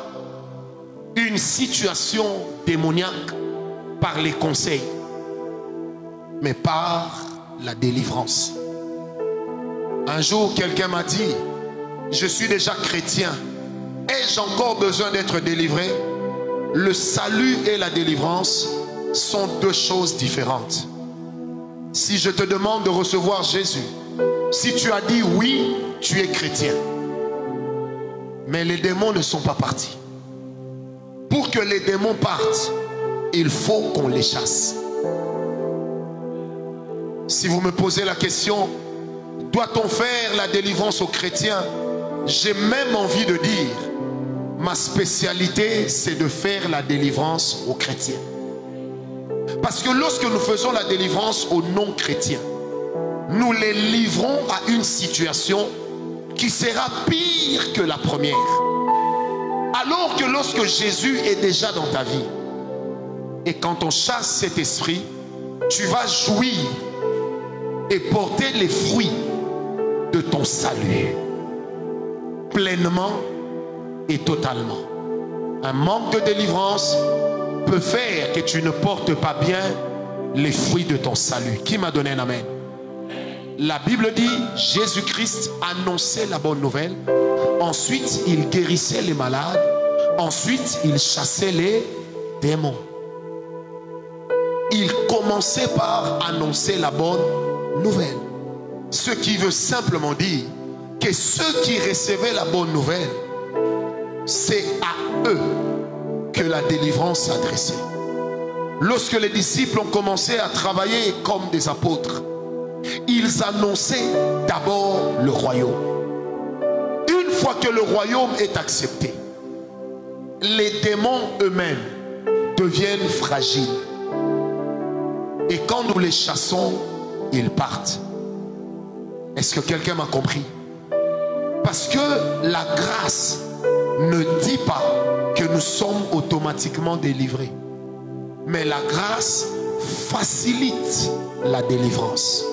une situation démoniaque par les conseils, mais par la délivrance. Un jour, quelqu'un m'a dit, je suis déjà chrétien, ai-je encore besoin d'être délivré? Le salut et la délivrance sont deux choses différentes. Si je te demande de recevoir Jésus, si tu as dit oui, tu es chrétien. Mais les démons ne sont pas partis. Pour que les démons partent, il faut qu'on les chasse. Si vous me posez la question, doit-on faire la délivrance aux chrétiens? J'ai même envie de dire, ma spécialité, c'est de faire la délivrance aux chrétiens. Parce que lorsque nous faisons la délivrance aux non-chrétiens, nous les livrons à une situation qui sera pire que la première. Alors que lorsque Jésus est déjà dans ta vie, et quand on chasse cet esprit, tu vas jouir et porter les fruits de ton salut, pleinement et totalement. Un manque de délivrance peut faire que tu ne portes pas bien les fruits de ton salut. Qui m'a donné un amen? La Bible dit, Jésus-Christ annonçait la bonne nouvelle. Ensuite, il guérissait les malades. Ensuite, il chassait les démons. Il commençait par annoncer la bonne nouvelle. Ce qui veut simplement dire que ceux qui recevaient la bonne nouvelle, c'est à eux que la délivrance s'adressait. Lorsque les disciples ont commencé à travailler comme des apôtres, ils annonçaient d'abord le royaume. Une fois que le royaume est accepté, les démons eux-mêmes deviennent fragiles. Et quand nous les chassons, ils partent. Est-ce que quelqu'un m'a compris? Parce que la grâce ne dit pas que nous sommes automatiquement délivrés. Mais la grâce facilite la délivrance.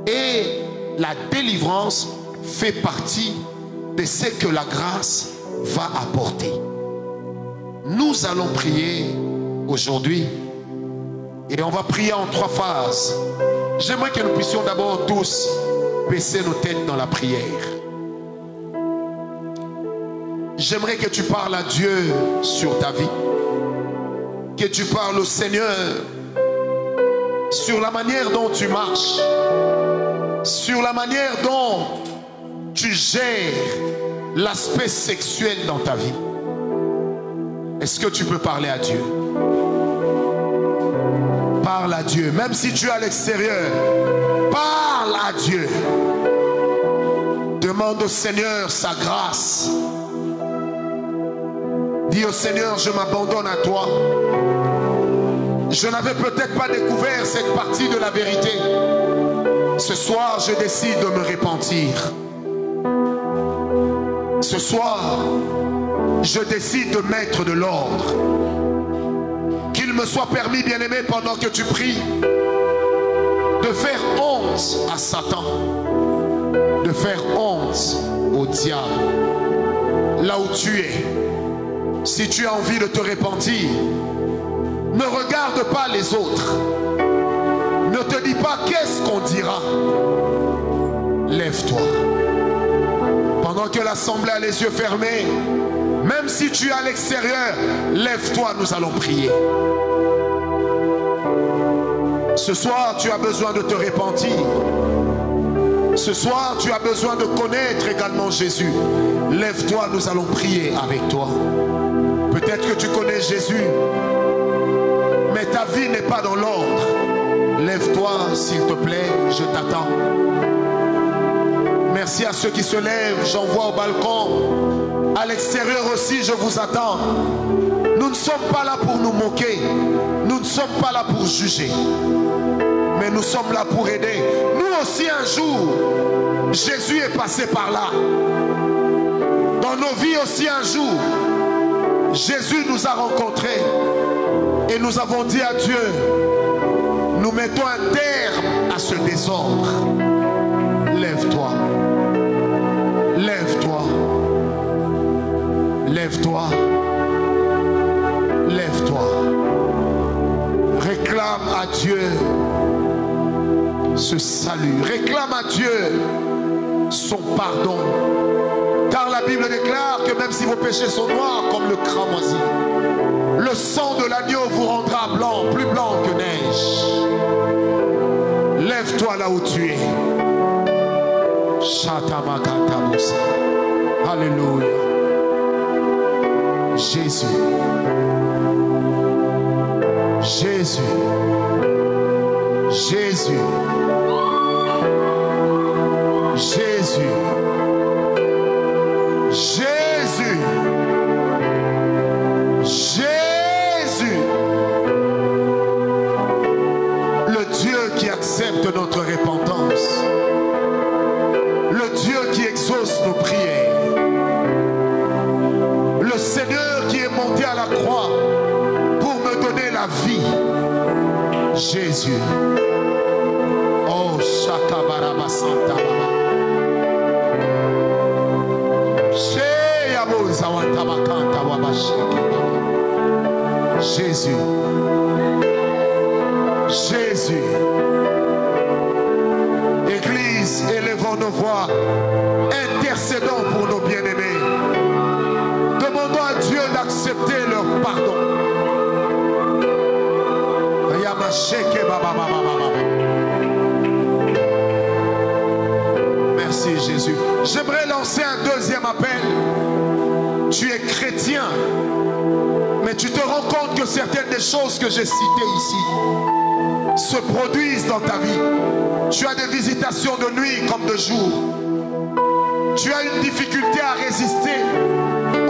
Et la délivrance fait partie de ce que la grâce va apporter. Nous allons prier aujourd'hui. Et on va prier en 3 phases. J'aimerais que nous puissions d'abord tous baisser nos têtes dans la prière. J'aimerais que tu parles à Dieu sur ta vie. Que tu parles au Seigneur sur la manière dont tu marches, sur la manière dont tu gères l'aspect sexuel dans ta vie. Est-ce que tu peux parler à Dieu? Parle à Dieu, même si tu es à l'extérieur. Parle à Dieu. Demande au Seigneur sa grâce. Dis au Seigneur, je m'abandonne à toi. Je n'avais peut-être pas découvert cette partie de la vérité. Ce soir, je décide de me repentir. Ce soir, je décide de mettre de l'ordre. Qu'il me soit permis, bien-aimé, pendant que tu pries, de faire honte à Satan, de faire honte au diable. Là où tu es, si tu as envie de te repentir, ne regarde pas les autres. Ne te dis pas qu'est-ce qu'on dira. Lève-toi. Pendant que l'assemblée a les yeux fermés, même si tu es à l'extérieur, lève-toi, nous allons prier. Ce soir, tu as besoin de te repentir. Ce soir, tu as besoin de connaître également Jésus. Lève-toi, nous allons prier avec toi. Peut-être que tu connais Jésus, mais ta vie n'est pas dans l'ordre. Lève-toi, s'il te plaît, je t'attends. Merci à ceux qui se lèvent, j'en vois au balcon. À l'extérieur aussi, je vous attends. Nous ne sommes pas là pour nous moquer. Nous ne sommes pas là pour juger. Mais nous sommes là pour aider. Nous aussi, un jour, Jésus est passé par là. Dans nos vies aussi, un jour, Jésus nous a rencontrés. Et nous avons dit à Dieu, nous mettons un terme à ce désordre. Lève-toi. Lève-toi. Lève-toi. Lève-toi. Réclame à Dieu ce salut. Réclame à Dieu son pardon. Car la Bible déclare que même si vos péchés sont noirs comme le cramoisi, le sang de l'agneau vous rendra blanc, plus blanc que neige. Lève-toi là où tu es. Alléluia. Jésus. Jésus. Jésus. Jésus. Jésus. Jésus. Le Dieu qui accepte notre repentance. Le Dieu qui exauce nos prières. Le Seigneur qui est monté à la croix pour me donner la vie. Jésus. Oh, Shakabaraba Santa Baba. Jésus. Jésus. Église, élevons nos voix, intercédons pour nos bien-aimés. Demandons à Dieu d'accepter leur pardon. Merci Jésus. J'aimerais lancer un deuxième appel. Tu es chrétien, mais tu te rends compte que certaines des choses que j'ai citées ici se produisent dans ta vie. Tu as des visitations de nuit comme de jour. Tu as une difficulté à résister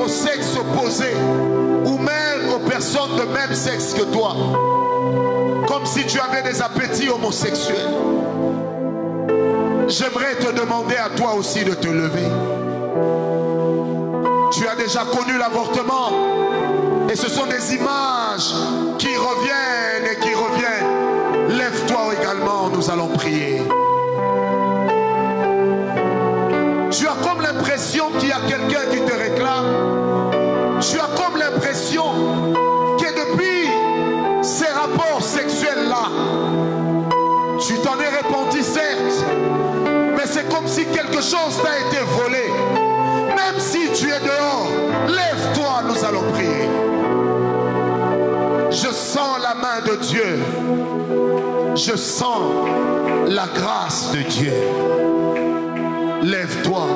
au sexe opposé ou même aux personnes de même sexe que toi, comme si tu avais des appétits homosexuels. J'aimerais te demander à toi aussi de te lever. Tu as déjà connu l'avortement et ce sont des images qui reviennent et qui reviennent. Lève-toi également, nous allons prier. Tu as comme l'impression qu'il y a quelqu'un qui te réclame. Tu as comme l'impression que depuis ces rapports sexuels-là, tu t'en es repenti certes, mais c'est comme si quelque chose t'a été volé. Même si tu es dehors, lève-toi, nous allons prier. Je sens la main de Dieu. Je sens la grâce de Dieu. Lève-toi.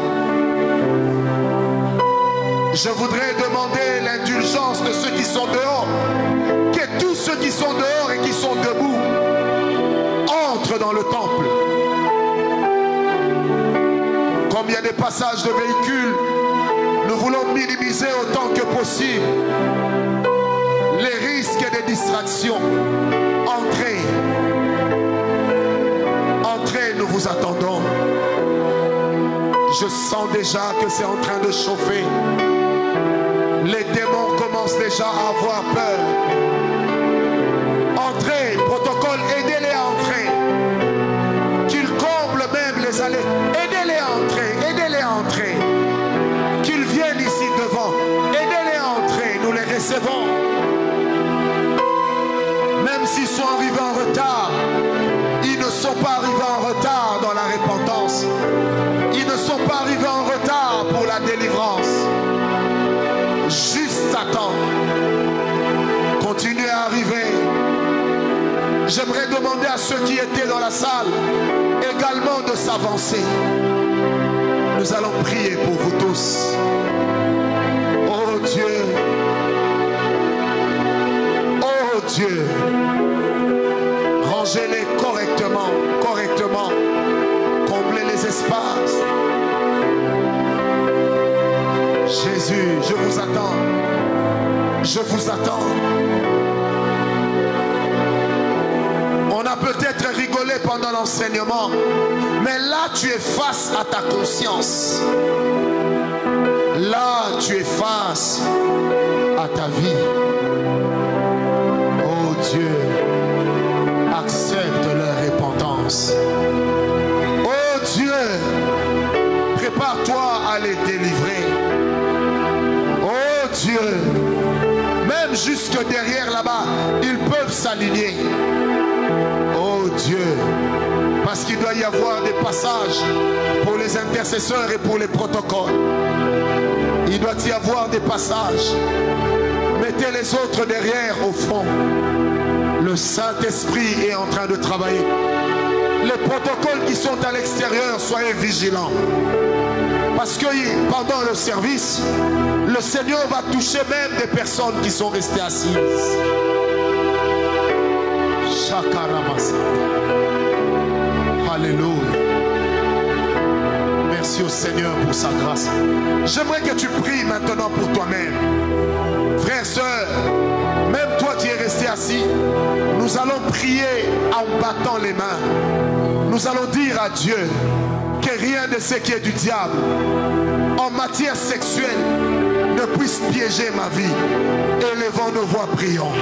Je voudrais demander l'indulgence de ceux qui sont dehors. Que tous ceux qui sont dehors et qui sont debout entrent dans le temple. Comme il y a a des passages de véhicules, nous voulons minimiser autant que possible les risques et les distractions. Entrez. Entrez, nous vous attendons. Je sens déjà que c'est en train de chauffer. Les démons commencent déjà à avoir peur. Entrez, protocole, aidez-les à entrer. Qu'ils comblent même les allées. Aidez-les à entrer, aidez-les à entrer. Qu'ils viennent ici devant. Aidez-les à entrer, nous les recevons. Même s'ils sont arrivés en retard, ils ne sont pas arrivés en retard dans la repentance. Ils ne sont pas arrivés en retard pour la délivrance. Juste à temps. Continuez à arriver. J'aimerais demander à ceux qui étaient dans la salle également de s'avancer. Nous allons prier pour vous tous. Oh Dieu. Oh Dieu. Rangez-les correctement, correctement. Comblez les espaces. Jésus, je vous attends. Je vous attends. On a peut-être rigolé pendant l'enseignement, mais là tu es face à ta conscience. Là tu es face à ta vie. Oh Dieu, accepte leur repentance. Oh Dieu, prépare-toi à les délivrer. Oh Dieu, même jusque derrière là-bas, ils peuvent s'aligner. Oh Dieu, parce qu'il doit y avoir des passages pour les intercesseurs et pour les protocoles. Il doit y avoir des passages. Mettez les autres derrière au fond. Le Saint-Esprit est en train de travailler. Les protocoles qui sont à l'extérieur, soyez vigilants. Parce que pendant le service, le Seigneur va toucher même des personnes qui sont restées assises. Alléluia. Merci au Seigneur pour sa grâce. J'aimerais que tu pries maintenant pour toi-même. Frères, sœurs, même toi qui es resté assis, nous allons prier en battant les mains. Nous allons dire à Dieu que rien de ce qui est du diable en matière sexuelle ne puisse piéger ma vie. Élevons nos voix, prions.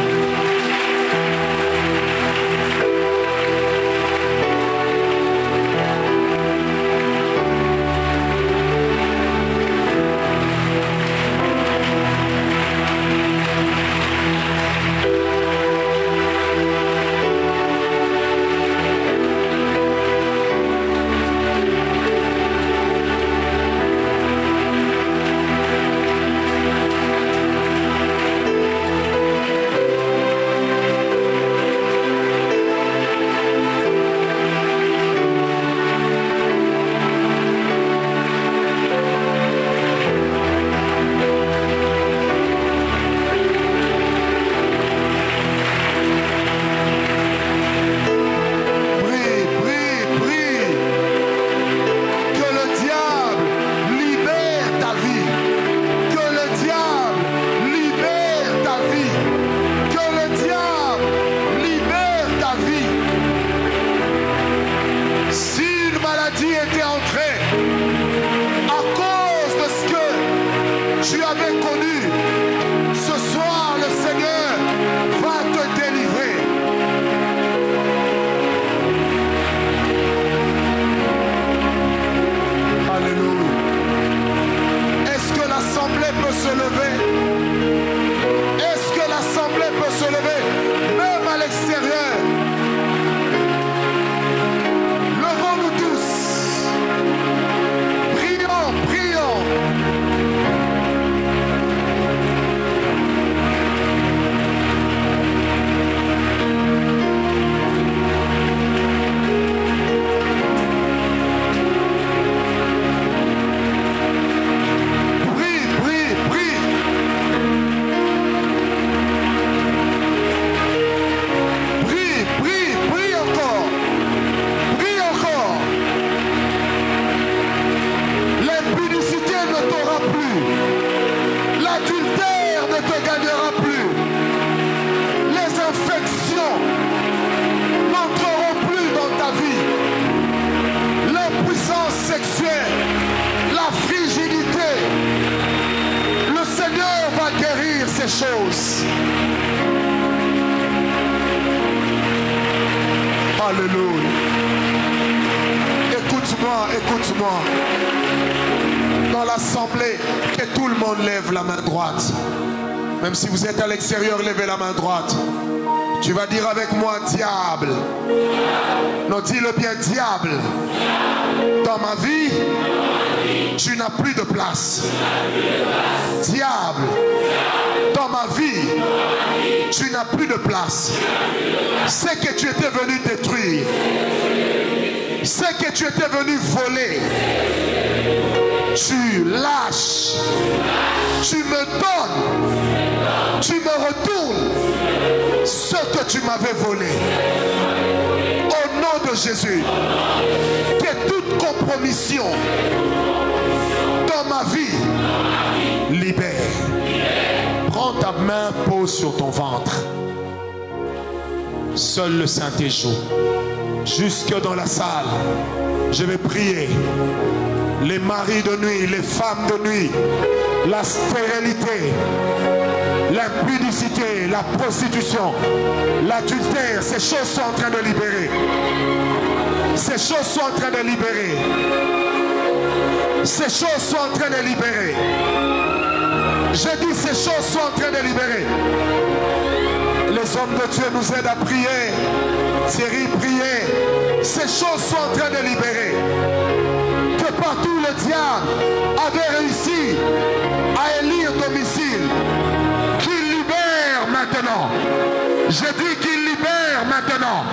Alléluia. Écoute-moi, écoute-moi. Dans l'assemblée, que tout le monde lève la main droite. Même si vous êtes à l'extérieur, levez la main droite. Tu vas dire avec moi, diable. Non, dis-le bien, diable. Dans ma vie, tu n'as plus de place. Diable. Dans ma vie, tu n'as plus de place. Ce que tu étais venu détruire, ce que tu étais venu voler, tu lâches, tu me donnes, tu me retournes ce que tu m'avais volé. Au nom de Jésus, que toute compromission dans ma vie libère. Prends ta main, pose sur ton ventre. Seul le Saint est jour. Jusque dans la salle, je vais prier. Les maris de nuit, les femmes de nuit, la stérilité, l'impudicité, la prostitution, l'adultère, ces choses sont en train de libérer. Ces choses sont en train de libérer. Ces choses sont en train de libérer. J'ai dit ces choses sont en train de libérer. Les hommes de Dieu nous aident à prier. Thierry, prier. Ces choses sont en train de libérer. Que partout le diable avait réussi à élire domicile, qu'il libère maintenant. J'ai dit qu'il libère maintenant.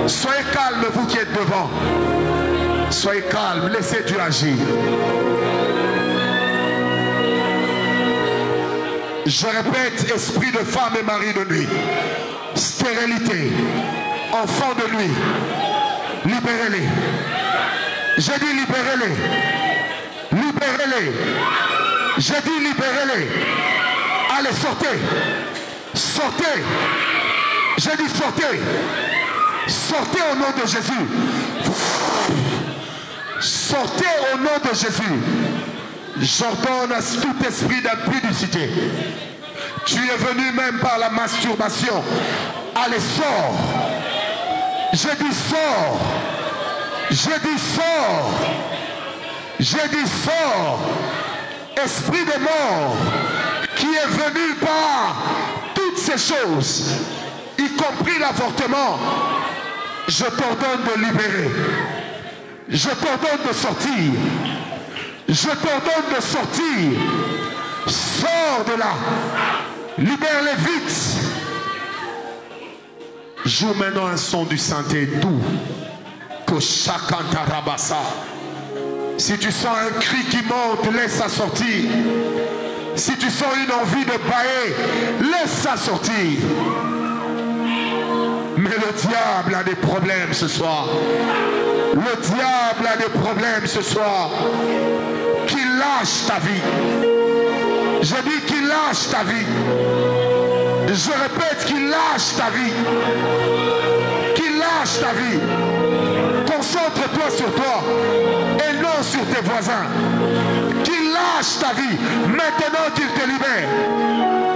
Soyez calmes, vous qui êtes devant. Soyez calmes, laissez Dieu agir. Je répète, esprit de femme et mari de nuit, stérilité, enfants de nuit, libérez-les. J'ai dit libérez-les. Libérez-les. J'ai dit libérez-les. Allez, sortez. Sortez. J'ai dit sortez. Sortez au nom de Jésus. Sortez au nom de Jésus. J'ordonne à tout esprit d'impudicité. Tu es venu même par la masturbation. Allez, sors. J'ai dit sors. J'ai dit sors. J'ai dit sors. Esprit de mort qui est venu par toutes ces choses, y compris l'avortement, je t'ordonne de libérer. Je t'ordonne de sortir. Je t'ordonne de sortir. Sors de là. Libère-les vite. Joue maintenant un son du Saint-Esprit doux. Si tu sens un cri qui monte, laisse ça sortir. Si tu sens une envie de bailler, laisse ça sortir. Mais le diable a des problèmes ce soir. Le diable a des problèmes ce soir. Qu'il lâche ta vie. Je dis qu'il lâche ta vie. Je répète qu'il lâche ta vie. Qu'il lâche ta vie. Concentre-toi sur toi et non sur tes voisins. Qu'il lâche ta vie maintenant qu'il te libère.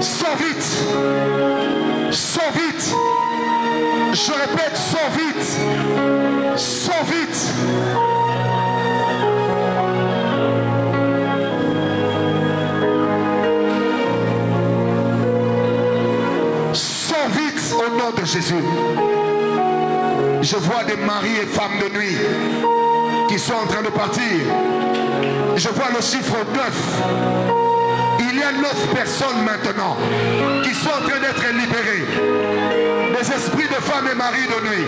Sors vite. Sors vite. Je répète, sors vite. Sors vite. Sors vite au nom de Jésus. Je vois des maris et femmes de nuit qui sont en train de partir. Je vois le chiffre 9. Il y a 9 personnes maintenant qui sont en train d'être libérées. Des esprits de femmes et maris de nuit.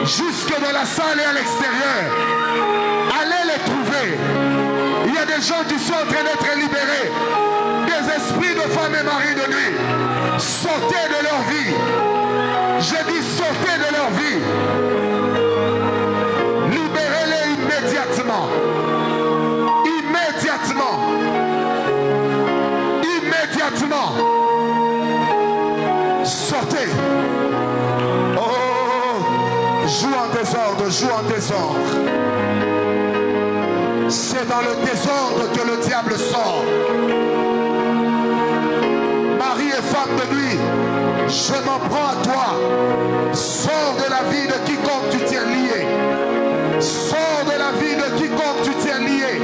Jusque dans la salle et à l'extérieur. Allez les trouver. Il y a des gens qui sont en train d'être libérés. Des esprits de femmes et maris de nuit. Sortez de leur vie. Je dis sortez de leur vie. Libérez-les immédiatement. Immédiatement. Immédiatement. Sortez. Oh, joue en désordre, joue en désordre. C'est dans le désordre que le diable sort. Mari et femme de nuit, Je m'en prends à toi. Sors de la vie de quiconque tu tiens lié. Sors de la vie de quiconque tu tiens lié.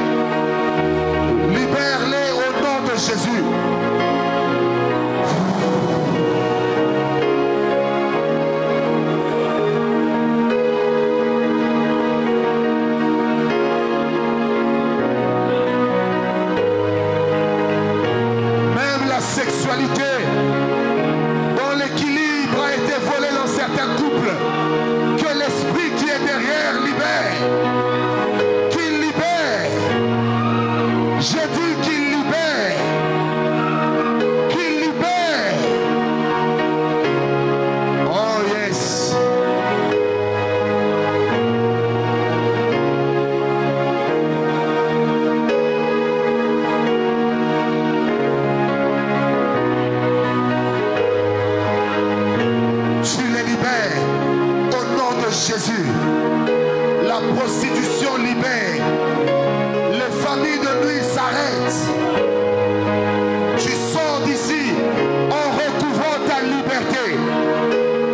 Libère-les au nom de Jésus. Même la sexualité, dont l'équilibre a été volé dans certains couples, que l'esprit qui est derrière libère. Qu'il libère. J'ai dit qu'il libère. Qu'il libère. Oh yes. Tu les libères au nom de Jésus. La prostitution libère. Les familles de nuit s'arrêtent. Tu sors d'ici en recouvrant ta liberté.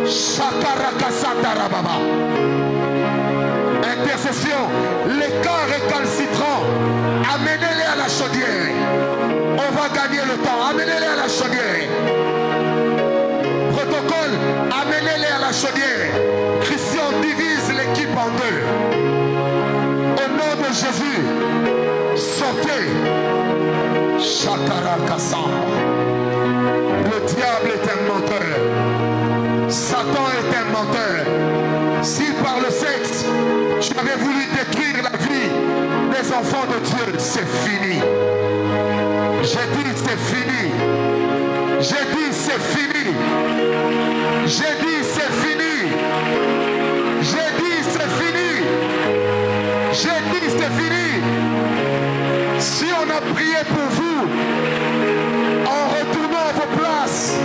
Shakarakasata-rababa. Intercession. Les cas récalcitrants, amenez-les à la chaudière. On va gagner le temps. Amenez-les à la chaudière. Protocole, amenez-les à la chaudière. Christian divise l'équipe en deux. Au nom de Jésus, sortez. Shakarakasam. Le diable est un menteur. Satan est un menteur. Si par le sexe, tu avais voulu détruire la vie des enfants de Dieu, c'est fini. J'ai dit c'est fini. J'ai dit c'est fini. J'ai dit c'est fini. J'ai dit c'est fini. J'ai dit c'est fini. Si on a prié pour vous, en retournant à vos places,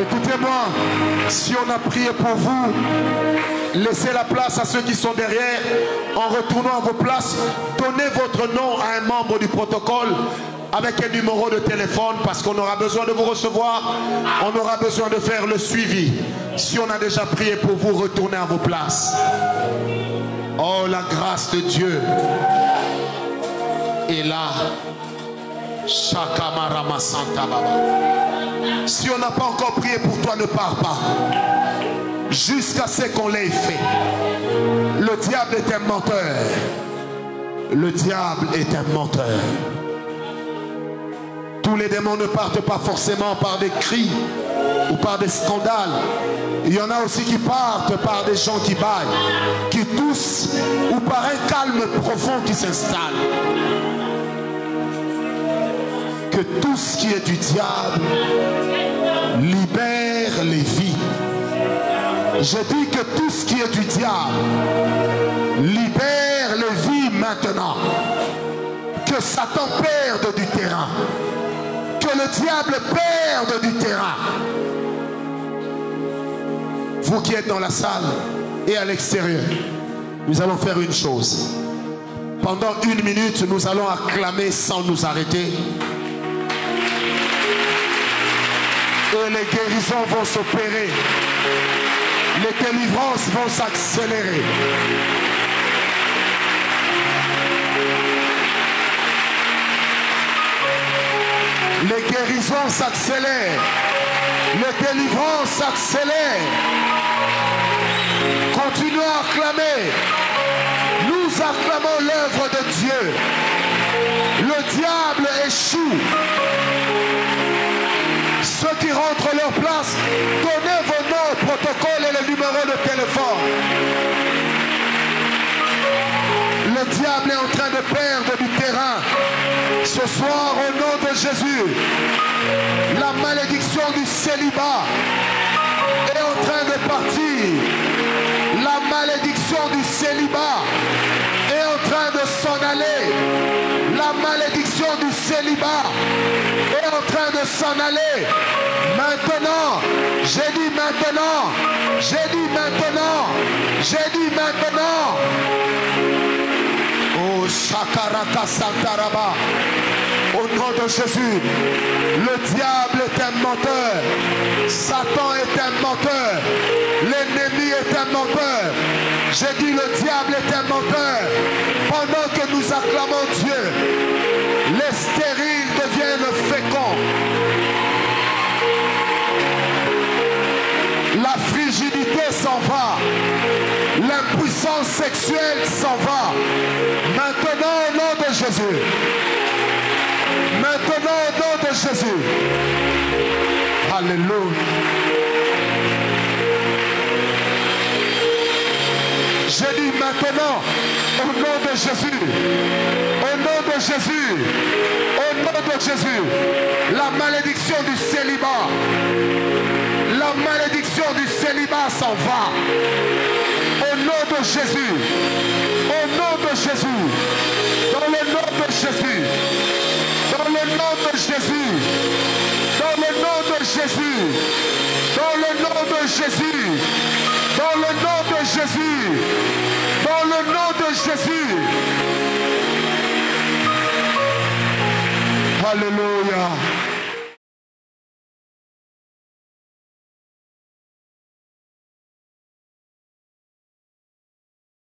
écoutez-moi, si on a prié pour vous, laissez la place à ceux qui sont derrière. En retournant à vos places, donnez votre nom à un membre du protocole avec un numéro de téléphone parce qu'on aura besoin de vous recevoir. On aura besoin de faire le suivi. Si on a déjà prié pour vous, retournez à vos places. Oh, la grâce de Dieu est là. Shakamarama Santa Baba. Si on n'a pas encore prié pour toi, ne pars pas. Jusqu'à ce qu'on l'ait fait. Le diable est un menteur. Le diable est un menteur. Tous les démons ne partent pas forcément par des cris ou par des scandales. Il y en a aussi qui partent par des gens qui baillent, qui toussent ou par un calme profond qui s'installe. Que tout ce qui est du diable libère les vies. Je dis que tout ce qui est du diable libère les vies maintenant. Que Satan perde du terrain. Que le diable perde du terrain. Vous qui êtes dans la salle et à l'extérieur, nous allons faire une chose. Pendant 1 minute, nous allons acclamer sans nous arrêter. Et les guérisons vont s'opérer. Les délivrances vont s'accélérer. Les guérisons s'accélèrent. Les délivrances s'accélèrent. Continuons à acclamer. Nous acclamons l'œuvre de Dieu. Le diable échoue. Ceux qui rentrent leur place, donnez vos noms au protocole et le numéro de téléphone. Le diable est en train de perdre du terrain. Ce soir, au nom de Jésus, la malédiction du célibat est en train de partir. La malédiction du célibat est en train de s'en aller. La malédiction du célibat est en train de s'en aller. Maintenant, j'ai dit maintenant, j'ai dit maintenant, j'ai dit maintenant. Oh, Shakaraka Santaraba. Au nom de Jésus, le diable est un menteur. Satan est un menteur. L'ennemi est un menteur. J'ai dit le diable est un menteur. Pendant que nous acclamons Dieu, les stériles deviennent féconds. La frigidité s'en va. L'impuissance sexuelle s'en va. Maintenant au nom de Jésus. Maintenant au nom de Jésus. Alléluia. Je dis maintenant au nom de Jésus. Au nom de Jésus. Au nom de Jésus. La malédiction du célibat. La malédiction du célibat s'en va. Au nom de Jésus. Au nom de Jésus. Dans le nom de Jésus. Dans le nom de Jésus. Dans le nom de Jésus. Dans le nom de Jésus. Dans le nom de Jésus. Dans le nom de Jésus. Alléluia.